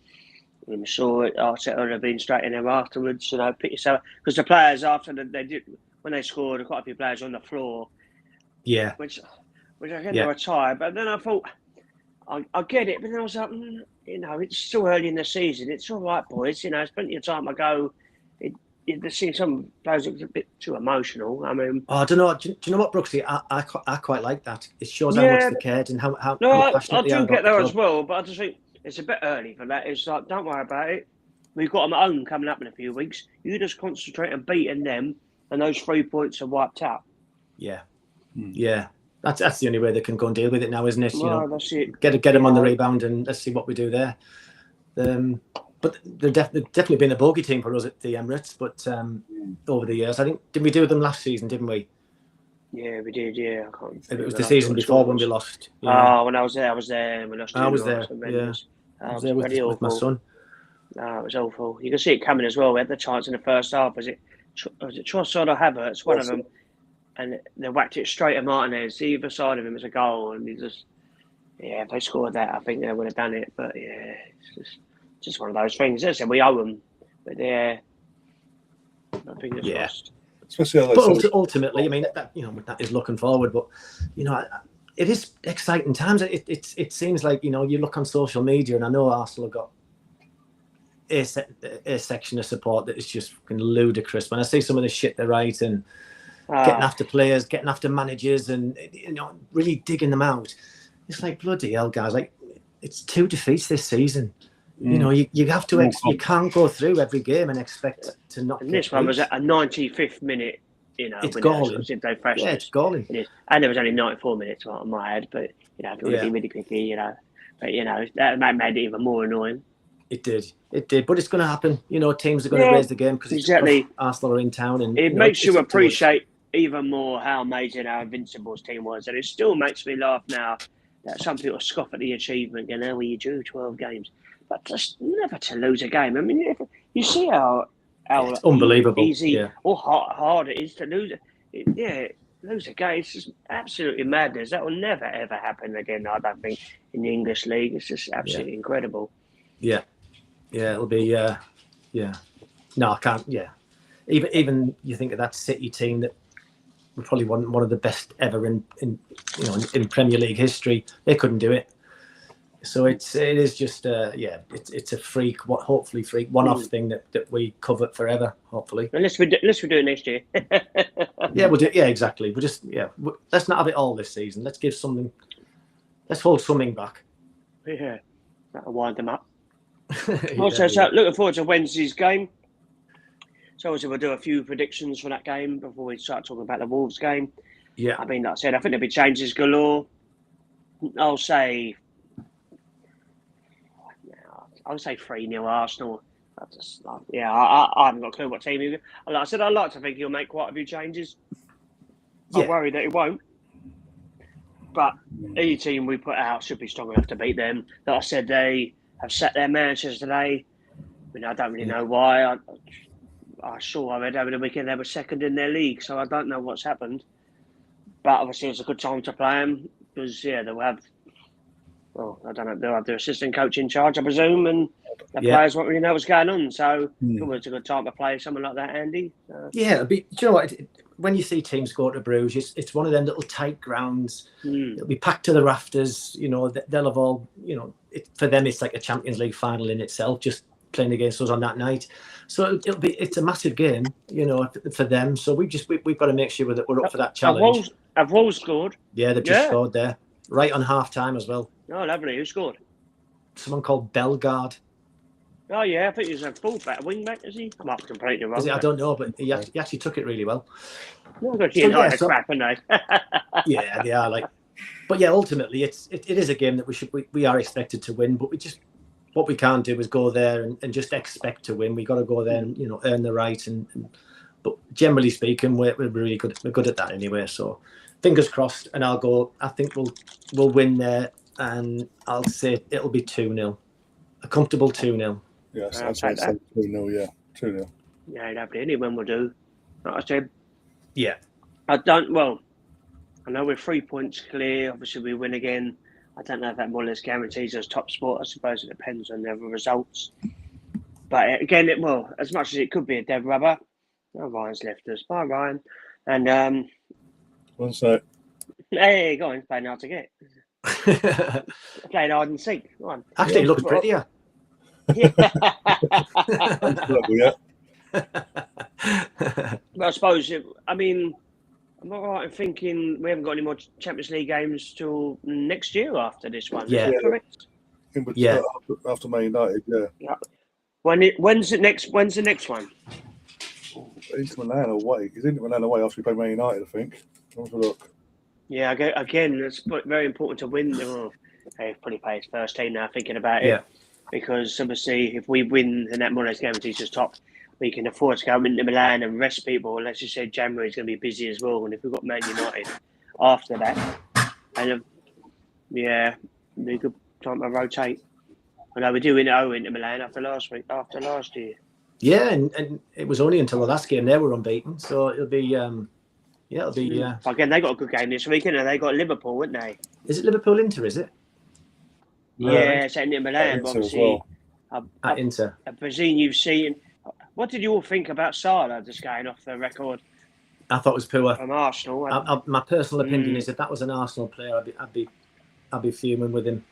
I'm sure Arteta would have been straight in there afterwards. Pick yourself because the players after they did when they scored, quite a few players on the floor. Yeah, which I get they were tired. But then I thought I get it, but then I was like, it's still early in the season. It's all right, boys. It's plenty of time to go. To see some players look a bit too emotional. I mean, I don't know. Do you know what, Brooksy? I quite like that. It shows how much they cared and how passionate they are. I do get that as well, but I just think it's a bit early for that. It's like, don't worry about it. We've got them at home coming up in a few weeks. You just concentrate on beating them, and those 3 points are wiped out. Yeah, yeah. That's the only way they can go and deal with it now, isn't it? That's it. Get them on the rebound, and let's see what we do there. But they've definitely been a bogey team for us at the Emirates. But over the years, I think, did we do them last season? Didn't we? Yeah, we did. Yeah, I can't. It was the season before when we lost. Yeah. Oh, when I was there, we lost. I was there. Yeah, I was there with my son. Oh, it was awful. You can see it coming as well. We had the chance in the first half. Was it Trossard or Havertz? One of them, and they whacked it straight at Martinez. Either side of him was a goal, and he just, if they scored that, I think they would have done it. But yeah, it's just one of those things. As I said, we owe them, but I think it's lost. Especially ultimately, I mean, that is looking forward, but it is exciting times. It seems like you look on social media, and I know Arsenal have got a section of support that is just fucking ludicrous. When I see some of the shit they write and getting after players, getting after managers, and really digging them out, it's like bloody hell, guys! Like it's 2 defeats this season. You have to. You can't go through every game and expect to not. And this one was at a 95th minute. It's galling. Yeah, it's galling. It is. And there was only 94 minutes on my head, but if you want to be really quickly, but that made it even more annoying. It did, but it's going to happen. Teams are going to raise the game because Arsenal are in town, and it makes you appreciate even more how amazing our Invincibles team was, and it still makes me laugh now that some people scoff at the achievement. You drew 12 games. But just never to lose a game. I mean, you see how it's unbelievable, easy or hard it is to lose it. Lose a game. It's just absolutely madness. That will never ever happen again. I don't think in the English league. It's just absolutely incredible. Yeah, it'll be. No, I can't. Yeah, even you think of that City team that were probably one of the best ever in Premier League history. They couldn't do it. So it is just it's a freak, hopefully freak one-off thing that we covet forever, hopefully. Unless we do it next year. Yeah, we'll do. Yeah, exactly. We just let's not have it all this season. Let's give something. Let's hold something back. Yeah, that'll wind them up. So looking forward to Wednesday's game. So obviously we'll do a few predictions for that game before we start talking about the Wolves game. Yeah, I mean, like I said, I think there'll be changes galore. I'll say 3-0 Arsenal. I haven't got a clue what team he. Like I said, I like to think he'll make quite a few changes. I worry that he won't. But any team we put out should be strong enough to beat them. Like I said, they have set their managers today. I mean, I don't really know why. I read over the weekend they were second in their league, so I don't know what's happened. But obviously, it's a good time to play them because they'll have. Well, I don't know. They'll have their assistant coach in charge, I presume, and the players won't really know what's going on. So it's a good time to play something like that, Andy. Yeah, do you know what? When you see teams go to Bruges, it's one of them little tight grounds. It'll be packed to the rafters. You know, they'll have all. You know, for them, it's like a Champions League final in itself. Just playing against us on that night, so it's a massive game. You know, for them. So we've got to make sure that we're up for that challenge. Have Wolves scored? Yeah, they've just scored there, right on half time as well. Oh, lovely. Who scored? Someone called Bellegarde. Oh, yeah, I think he's a fullback, wingback, is he? I'm up completely wrong. I don't know, but he actually took it really well. No, crap, aren't they? Yeah, they are. But yeah, ultimately, it is a game that we are expected to win. But what we can't do is go there and just expect to win. We got to go there and earn the right. But generally speaking, we're really good. We're good at that anyway. So fingers crossed. And I'll go. I think we'll win there, and I'll say it'll be 2-0, a comfortable 2-0. Yes, I'd say 2-0, yeah. 2-0. Yeah, lovely. Anyone will do. Like I said. Yeah. I know we're 3 points clear. Obviously, we win again. I don't know if that more or less guarantees us top spot. I suppose it depends on the other results. But again, as much as it could be a dead rubber, Ryan's left us. Bye, Ryan. And one sec. Hey, go on, play hard to get. Playing hide and seek. Go on. Actually, it looks prettier. Yeah. Yeah. Well, I suppose, I'm not right in thinking we haven't got any more Champions League games till next year after this one. Yeah. Is that correct? After Man United, yeah. When's the next one? Inter Milan away. He's Inter Milan away after we play Man United, I think. Have a look. Yeah, again, it's very important to win. They've probably played his first team now, thinking about it. Yeah. Because obviously, if we win, then that more or less guarantees us top. We can afford to go into Milan and rest people. Let's just say January is going to be busy as well. And if we've got Man United after that, and be a good time to rotate. I know we're doing into Milan after last year. Yeah, and it was only until the last game they were unbeaten. So it'll be, Again, they got a good game this weekend, and they got Liverpool, wouldn't they? Is it Liverpool Inter? Is it? Yeah, it's Inter Milan, but obviously. At Inter. I presume you've seen. What did you all think about Salah just going off the record? I thought it was poor. From Arsenal. My personal opinion is if that was an Arsenal player, I'd be fuming with him.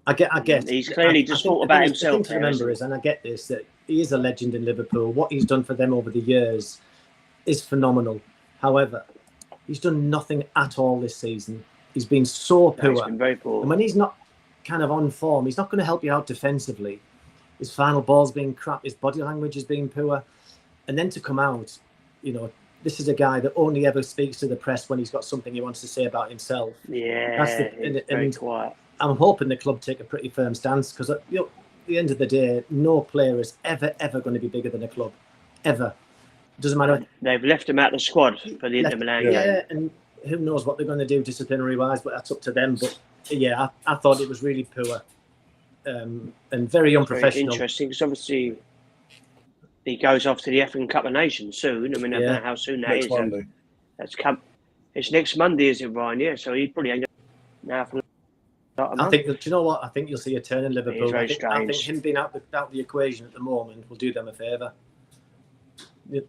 I get. He's clearly just thought about himself. The thing to remember is, and I get this, that he is a legend in Liverpool. What he's done for them over the years is phenomenal. However, he's done nothing at all this season. He's been so poor. He's been very poor. And when he's not kind of on form, he's not going to help you out defensively. His final ball's been crap. His body language has been poor. And then to come out, this is a guy that only ever speaks to the press when he's got something he wants to say about himself. Yeah, very quiet. I'm hoping the club take a pretty firm stance because at the end of the day, no player is ever going to be bigger than a club. Ever. Doesn't matter. They've left him out the squad for the Inter Milan game. Yeah, and who knows what they're going to do disciplinary-wise, but that's up to them. But yeah, I thought it was really poor. And very unprofessional. Very interesting because obviously he goes off to the African Cup of Nations soon. I mean, I don't know how soon that next is. Monday. It's next Monday, is it, Ryan? Yeah, so he probably ain't now for. I think. Do you know what? I think you'll see a turn in Liverpool. I think him being out the equation at the moment will do them a favour.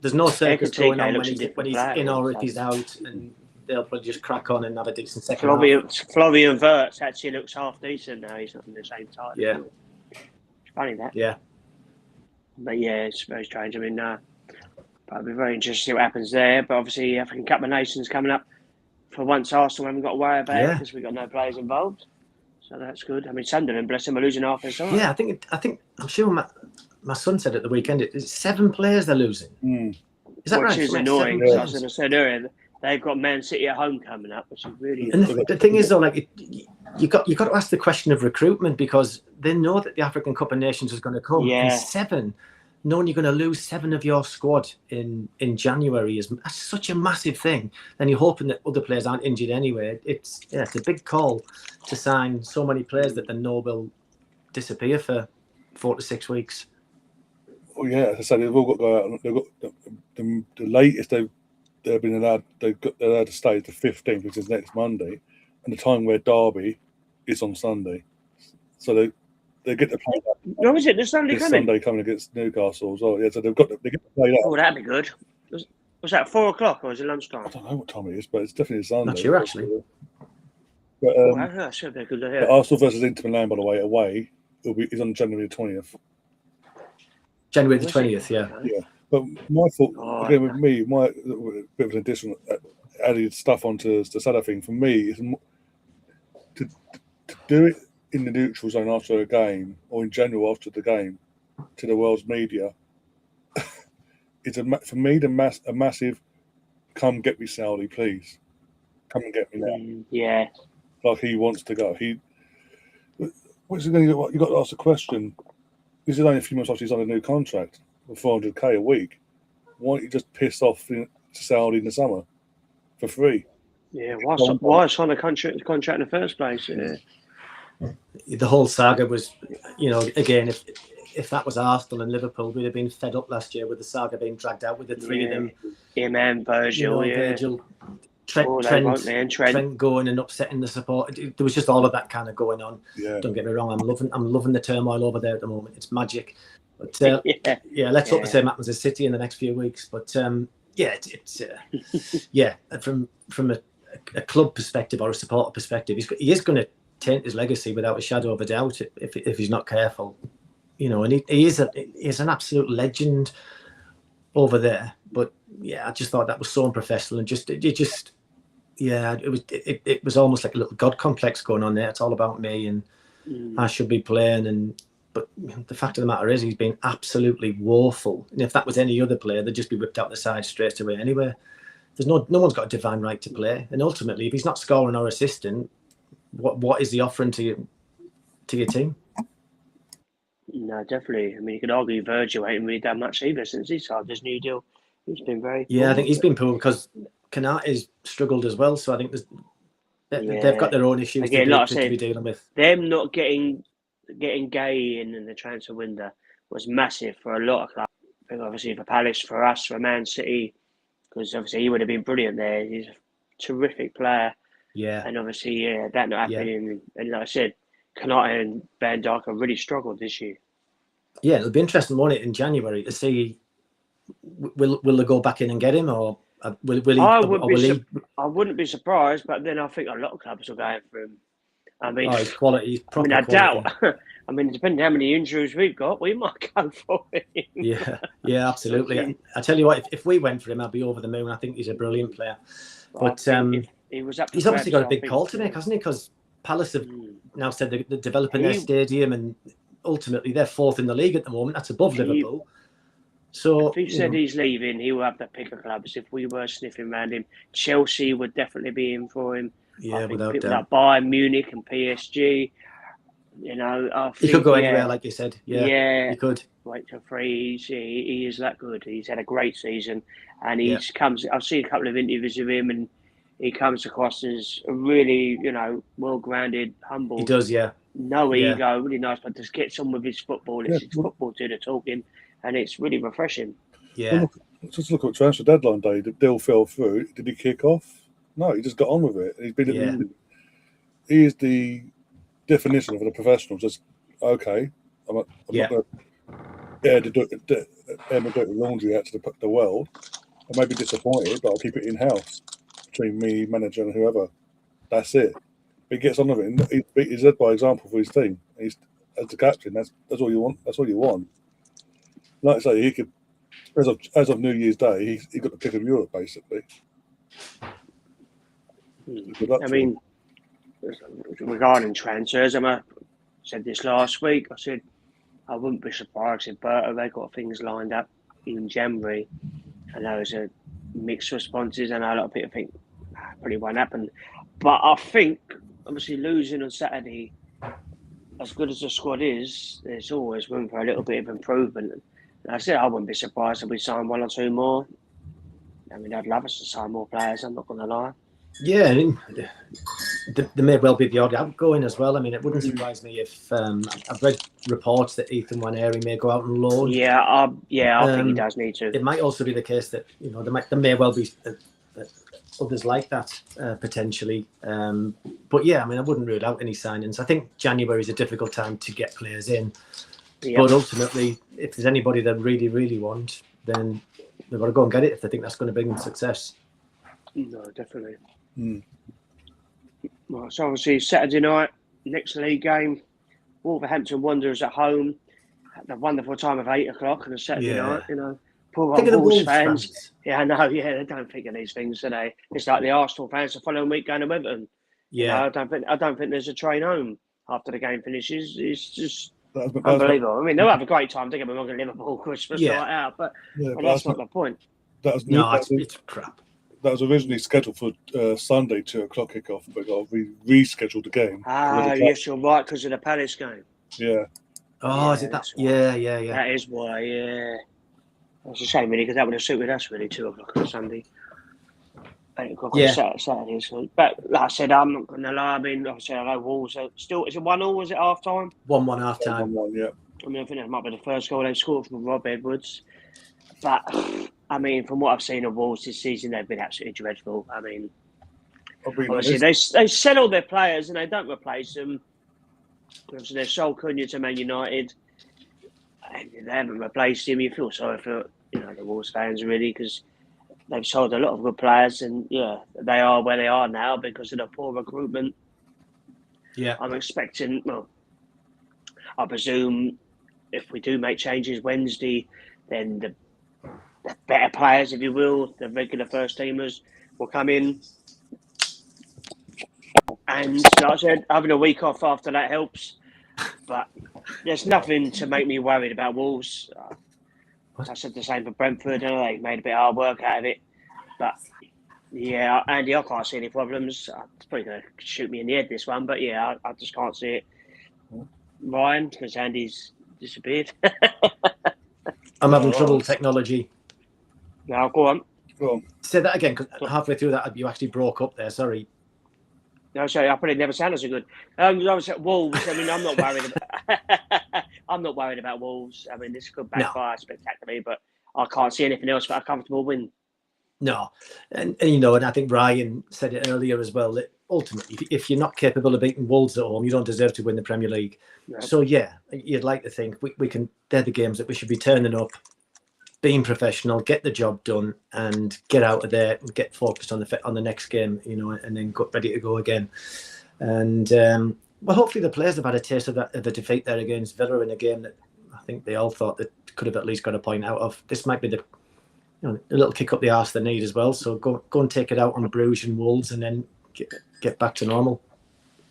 There's no circus going on when he's in or if he's out, and they'll probably just crack on and have a decent second half. Florian Wirtz actually looks half decent now. He's not in the same title. Yeah. It's funny that. Yeah. But yeah, it's very strange. I mean, it'll be very interesting to see what happens there. But obviously, African Cup of Nations coming up. For once, Arsenal haven't got to worry about it because we've got no players involved. So that's good. I mean, Sunderland, bless them, are losing half their side. Yeah, I think. I'm sure my son said at the weekend it's 7 players they're losing. Is that right? Which is annoying. Because I was going to say earlier, they've got Man City at home coming up, which is really. And the thing is, though, you got to ask the question of recruitment because they know that the African Cup of Nations is going to come. Yeah. And 7, knowing you're going to lose 7 of your squad in January that's such a massive thing. And you're hoping that other players aren't injured anyway. It's a big call to sign so many players that they know will disappear for 4 to 6 weeks. Oh yeah, as I said, they've all got to go out. They've got the latest they've been allowed. They're allowed to stay the 15th, which is next Monday, and the time where Derby is on Sunday. So they get to play that What was it? The Sunday this coming? Sunday coming against Newcastle as well. Yeah, so they get to play that. Oh, that'd be good. Was that 4 o'clock or was it lunchtime? I don't know what time it is, but it's definitely a Sunday. Not sure, actually. But, Oh, that should be good to hear. Arsenal versus Inter Milan, by the way, away is on January the 20th. January the 20th, yeah. Yeah, but my thought again with me, my bit of an additional added stuff onto the Salah thing for me is to do it in the neutral zone after a game or in general after the game to the world's media. It's for me a massive come get me Saudi, please come and get me now. Yeah, like he wants to go. What's he going to do? You got to ask the question. This is only a few months after he's on a new contract for 400k a week. Why don't you just piss off to Saudi in the summer for free? Yeah, why sign a contract in the first place? Yeah. The whole saga was, again, if that was Arsenal and Liverpool, we'd have been fed up last year with the saga being dragged out with the three of them. Him and Virgil, Virgil, Trent going and upsetting the support. There was just all of that kind of going on. Yeah. Don't get me wrong, I'm loving the turmoil over there at the moment. It's magic. But let's hope the same happens as City in the next few weeks. But it's from a club perspective or a supporter perspective, he is going to taint his legacy without a shadow of a doubt if he's not careful. And he is an absolute legend over there. But yeah, I just thought that was so unprofessional and it was almost like a little god complex going on there. It's all about me and I should be playing. But the fact of the matter is, he's been absolutely woeful. And if that was any other player, they'd just be whipped out the side straight away anyway. There's no one's got a divine right to play. And ultimately, if he's not scoring or assisting, what is he offering to your team? No, definitely. I mean, you could argue Virgil ain't really done much either since he signed this new deal. He's been very poor. I think he's been poor because Canate's struggled as well. So I think they've got their own issues to be dealing with. Them not getting Gay in the transfer window was massive for a lot of clubs. I think obviously for Palace, for us, for Man City, because obviously he would have been brilliant there. He's a terrific player. Yeah. And obviously, that not happening. Yeah. And like I said, Konate and Van Dijk have really struggled this year. Yeah, it'll be interesting, won't it, in January to see will they go back in and get him or will he? I wouldn't be surprised, but then I think a lot of clubs will go for him. I mean, his quality. He's proper I doubt. I mean, depending how many injuries we've got, we might go for him. Yeah, absolutely. I tell you what, if we went for him, I'd be over the moon. I think he's a brilliant player. But he was up. He's obviously got a big call to make, hasn't he? Because Palace have now said they're developing their stadium, and ultimately they're fourth in the league at the moment. That's above Liverpool. So if he said he's leaving, he will have to pick a clubs. If we were sniffing around him, Chelsea would definitely be in for him. Yeah, without doubt. Like Bayern Munich and PSG. I think, he could go anywhere, like you said. Yeah, he could. Wait till free. He is that good. He's had a great season, and I've seen a couple of interviews with him, and he comes across as a really, well-grounded, humble. He does, yeah. No ego, really nice, but just gets on with his football. It's his football to the talking, and it's really refreshing. Yeah. Well, just look at transfer deadline day. The deal fell through. Did he kick off? No, he just got on with it. He's been. He is the definition of a professional. Just okay. I'm not going to do laundry out to the world. I may be disappointed, but I'll keep it in house between me, manager, and whoever. That's it. He gets on with it. He's led by example for his team. He's as the captain. That's all you want. That's all you want. Like I say, he could, as of New Year's Day, he got the pick of Europe basically. I mean, regarding transfers, I said this last week. I said I wouldn't be surprised if Berto, they got things lined up in January. I know there's a mixed responses, and a lot of people think probably won't happen. But I think, obviously, losing on Saturday, as good as the squad is, there's always room for a little bit of improvement. And I said I wouldn't be surprised if we sign one or two more. I mean, I'd love us to sign more players, I'm not going to lie. Yeah, I mean, there may well be the odd outgoing as well. I mean, it wouldn't surprise me if I've read reports that Ethan Nwaneri may go out on loan. I think he does need to. It might also be the case that there may well be others like that potentially. But yeah, I mean, I wouldn't rule out any signings. I think January is a difficult time to get players in. Yep. But ultimately, if there's anybody that really, really want, then they've got to go and get it if they think that's going to bring them success. No, definitely. Well, so obviously Saturday night, next league game, Wolverhampton Wanderers at home. Had the wonderful time of 8 o'clock on a Saturday night, you know. Poor Think of old the Wolves Wolves fans. Yeah, I know. Yeah, they don't think of these things, do they? It's like the Arsenal fans the following week going to Everton. Yeah, You know, I don't think there's a train home after the game finishes. It's just unbelievable. I mean, they'll have a great time. Don't get me wrong, in Liverpool Christmas night out, but that's not the point. It's crap. That was originally scheduled for Sunday 2 o'clock kickoff, but we rescheduled the game. Ah, yes, you're right, because of the Palace game. Yeah. Oh, is it that? Yeah. That is why, yeah. It's a shame, really, because that would have suited us, really, 2 o'clock on Sunday. 8 o'clock on Saturday. So, but like I said, I'm not going to lie. I mean, like I said, I know Wolves are still. Is it 1-1? Was it half time? 1-1 half time. 1-1, yeah. I mean, I think that might be the first goal they scored from Rob Edwards. But I mean, from what I've seen of Wolves this season, they've been absolutely dreadful. I mean obviously they sell all their players and they don't replace them. Obviously, they sold Cunha to Man United, and they haven't replaced him. You feel sorry for the Wolves fans really, because they've sold a lot of good players, and they are where they are now because of the poor recruitment. Yeah, I'm expecting. Well, I presume if we do make changes Wednesday, then the better players, if you will, the regular first teamers will come in. And like I said, having a week off after that helps. But there's nothing to make me worried about Wolves. I said the same for Brentford, and they made a bit of hard work out of it. But yeah, Andy, I can't see any problems. It's probably going to shoot me in the head, this one. But yeah, I just can't see it. Ryan, because Andy's disappeared. I'm having trouble with technology. Now, go on. Say that again, because halfway through that, you actually broke up there. Sorry. No, sorry, I probably never sounded so good. I was at Wolves. I mean, I'm not worried. I'm not worried about Wolves. I mean, this could backfire spectacularly, but I can't see anything else but a comfortable win. No, and I think Ryan said it earlier as well, that ultimately, if you're not capable of beating Wolves at home, you don't deserve to win the Premier League. Right. So yeah, you'd like to think we can. They're the games that we should be turning up, being professional, get the job done, and get out of there and get focused on the next game, and then get ready to go again. And well, hopefully the players have had a taste of the defeat there against Villa in a game that I think they all thought that could have at least got a point out of. This might be the a little kick up the arse they need as well. So go and take it out on Bruges and Wolves, and then get back to normal.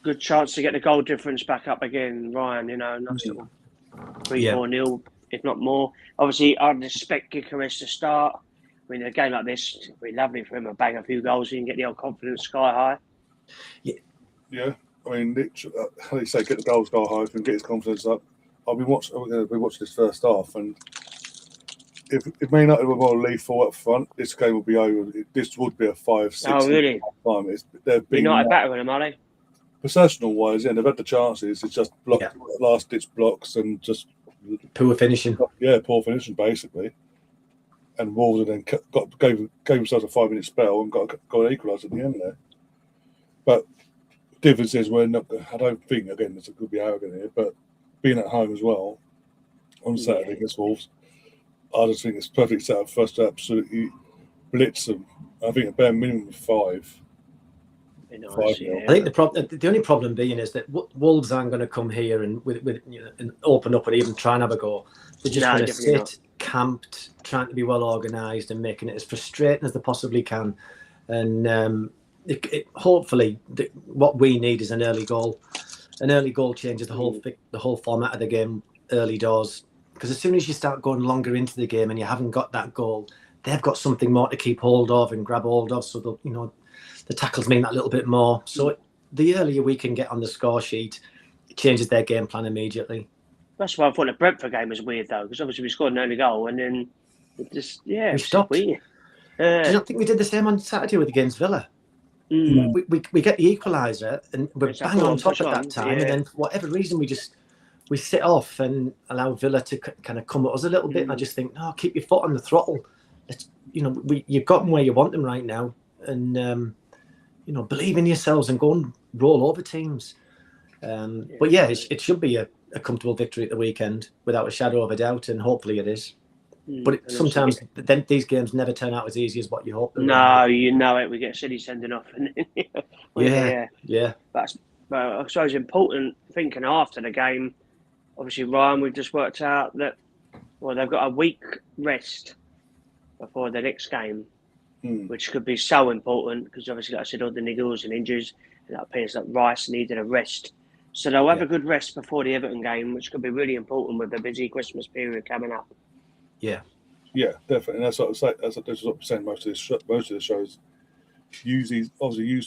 Good chance to get the goal difference back up again, Ryan. Nice little 3-4-0. If not more. Obviously, I'd expect Gyökeres to start. I mean, a game like this, it'd be lovely for him to bang a few goals and get the old confidence sky high. Yeah. I mean, how do you say, get the goals sky high and get his confidence up? We're going to be watching this first half, and if Man United were going to leave 4 up front, this game would be over. This would be a 5-6. Oh, really? Time. They've been United better than them, are they? Possessional-wise, they've had the chances. It's just last-ditch blocks and just poor finishing. Yeah, poor finishing basically. And Wolves then gave themselves a 5-minute spell and got an equaliser at the end there. But the difference is I don't think, again, this could be arrogant here, but being at home as well on Saturday against Wolves, I just think it's perfect setup for us to absolutely blitz them. I think a bare minimum of 5. Nice, yeah. I think the only problem being is that Wolves aren't going to come here and and open up and even try and have a go. They're just going to sit camped, trying to be well organised and making it as frustrating as they possibly can. And hopefully, what we need is an early goal. An early goal changes the whole format of the game early doors. Because as soon as you start going longer into the game and you haven't got that goal, they've got something more to keep hold of and grab hold of. So they'll, the tackles mean that little bit more. So the earlier we can get on the score sheet, it changes their game plan immediately. That's why I thought the Brentford game was weird, though, because obviously we scored an early goal and then it just, we stopped. Weird. Do you not think we did the same on Saturday against Villa? We get the equaliser and we're bang on top at that time, and then for whatever reason we sit off and allow Villa to kind of come at us a little bit. And I just think, no, keep your foot on the throttle. You've got them where you want them right now. and believe in yourselves and go and roll over teams. But yeah, it should be a comfortable victory at the weekend without a shadow of a doubt, and hopefully it is. But sometimes then these games never turn out as easy as what you hope. No, you know it. We get City sending off. Yeah. But I suppose important thinking after the game. Obviously, Ryan, we've just worked out that they've got a week rest before the next game, which could be so important because obviously, like I said, all the niggles and injuries, and it appears that Rice needed a rest. So they'll have a good rest before the Everton game, which could be really important with the busy Christmas period coming up. Yeah, definitely. And that's what I say. That's what I'm saying. Most of the shows use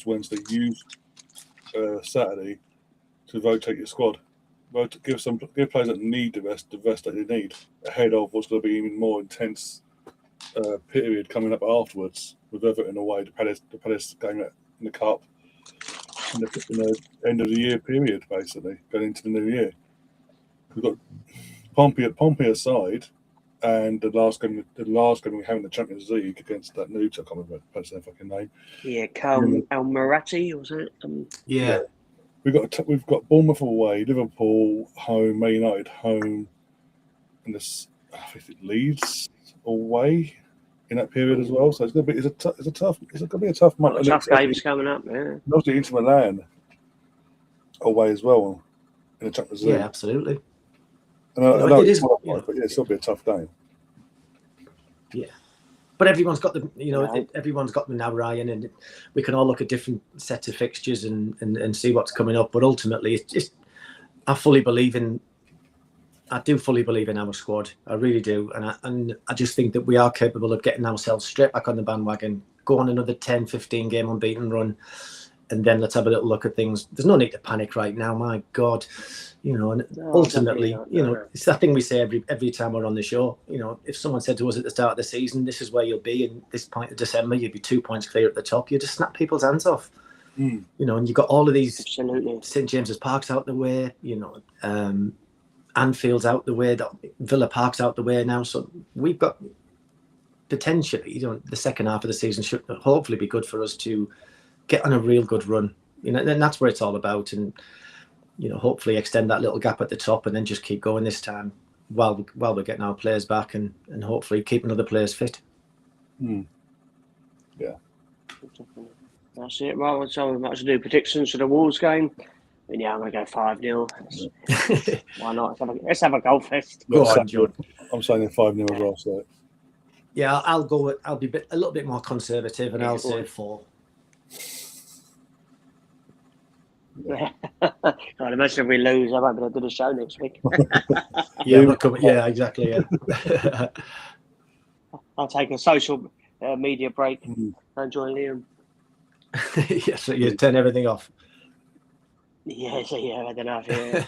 Wednesday, use Saturday to rotate your squad. Give players that need the rest that they need ahead of what's going to be even more intense period coming up afterwards with Everton away, the Palace game in the cup, in the end of the year period, basically going into the new year. We've got Pompey aside, and the last game we have in the Champions League against that new, I can't remember their fucking name. Yeah, El Marati, was it? Yeah. We've got Bournemouth away, Liverpool home, Man United home, and this I think Leeds away in that period as well. So it's gonna be a tough month. Tough games coming up, yeah. Mostly Inter Milan away as well in the Champions League. Yeah, absolutely. And I know it's qualified, but it'll be a tough game. Yeah. But everyone's got everyone's got them now, Ryan, and we can all look at different sets of fixtures and see what's coming up. But ultimately, it's just I do fully believe in our squad. I really do, and I just think that we are capable of getting ourselves straight back on the bandwagon, go on another 10, 15 game unbeaten run, and then let's have a little look at things. There's no need to panic right now. My God. And ultimately, it's that thing we say every time we're on the show. If someone said to us at the start of the season, this is where you'll be in this point of December, you'd be 2 points clear at the top, you just snap people's hands off. And you've got all of these. Absolutely. St James's Park's out the way, Anfield's out the way, Villa Park's out the way now. So we've got potentially, the second half of the season should hopefully be good for us to get on a real good run. And that's where it's all about. And hopefully extend that little gap at the top and then just keep going this time while we're getting our players back and hopefully keeping other players fit. Yeah. That's it. Right, so we might as well do predictions for the Wolves game. I'm going to go 5-0. Why not? Let's have a goal fest. Go on, John. I'm saying 5-0 as well. So. Yeah, I'll be a little bit more conservative and I'll say 4. God, imagine if we lose, I won't be able to do the show next week. Yeah, exactly. Yeah. I'll take a social media break and join Liam. Yeah, so you turn everything off. Yeah, I don't know. Yeah.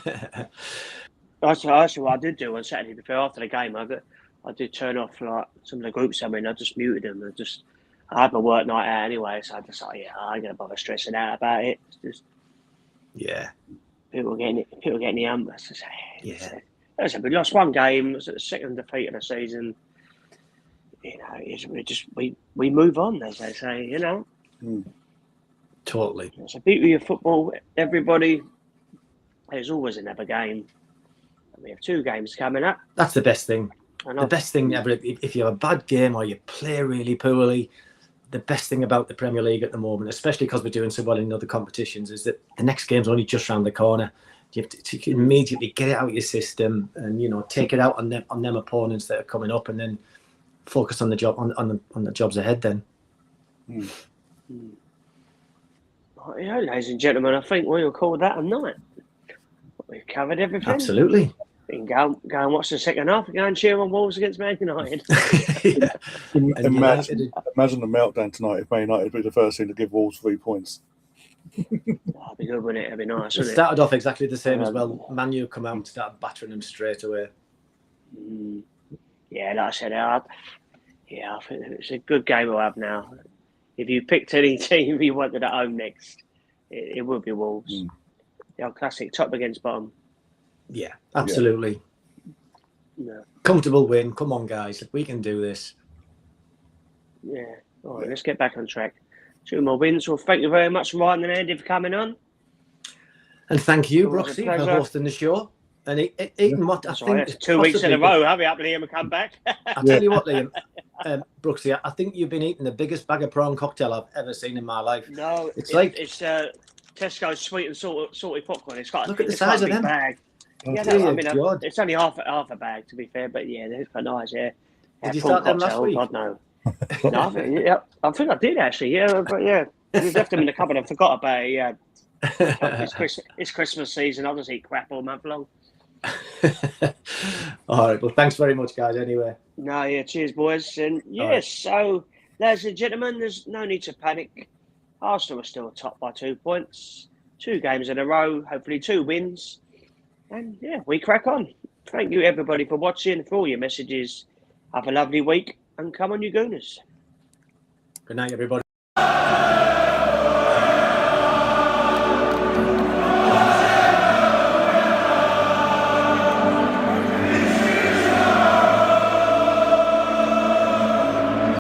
Actually, what I did do on Saturday before after the game, I did turn off like some of the groups I'm in. I just muted them. I had my work night out anyway, so I just I ain't gonna bother stressing out about it. It's just. Yeah, people getting the umbrella. We lost one game. It was the second defeat of the season. We move on, as they say. Totally. It's a beauty of football. Everybody, there's always another game. We have 2 games coming up. That's the best thing. The best thing ever. If you have a bad game or you play really poorly. The best thing about the Premier League at the moment, especially because we're doing so well in other competitions, is that the next game's only just round the corner. You have to immediately get it out of your system and take it out on them opponents that are coming up, and then focus on the job on the jobs ahead. Then, ladies and gentlemen, I think we'll call that a night. We've covered everything. Absolutely. We can go and watch the second half and go and cheer on Wolves against Man United. Imagine the meltdown tonight if Man United be the first team to give Wolves 3 points. That'd be good, wouldn't it? It'd be nice. It started off exactly the same as well. Man U come out and started battering them straight away. Yeah, like I said, I think it's a good game we'll have now. If you picked any team you wanted at home next, it would be Wolves. The old classic top against bottom. Yeah, absolutely. Yeah. Comfortable win. Come on, guys. We can do this. Yeah. All right, let's get back on track. 2 more wins. Well, thank you very much, Ryan and Andy, for coming on. And thank you, Always a Broxy, for pleasure. hosting the show. And even what I That's think right. is It's 2 weeks in a possibly row. Hurry up, Liam, and come back. I'll tell you what, Liam, Brooksy, I think you've been eating the biggest bag of prawn cocktail I've ever seen in my life. No, it's Tesco's sweet and salty popcorn. It's got look at the it's size quite a of big them. bag. Yeah, Dear no, I mean, God. it's only half a bag to be fair, but yeah, they're quite nice. Yeah. Did you prawn start them last cocktail, week? God no. No, I think I did actually. Yeah, but yeah, we left them in the cupboard and forgot about it. Yeah. It's Christmas season. I'll just eat crap all month long. All right. Well, thanks very much, guys. Anyway. No, yeah. Cheers, boys. And yes, right. So, ladies and gentlemen, there's no need to panic. Arsenal are still top by 2 points. 2 games in a row. Hopefully, 2 wins. And yeah, we crack on. Thank you, everybody, for watching, for all your messages. Have a lovely week, and come on, you Gooners. Good night, everybody.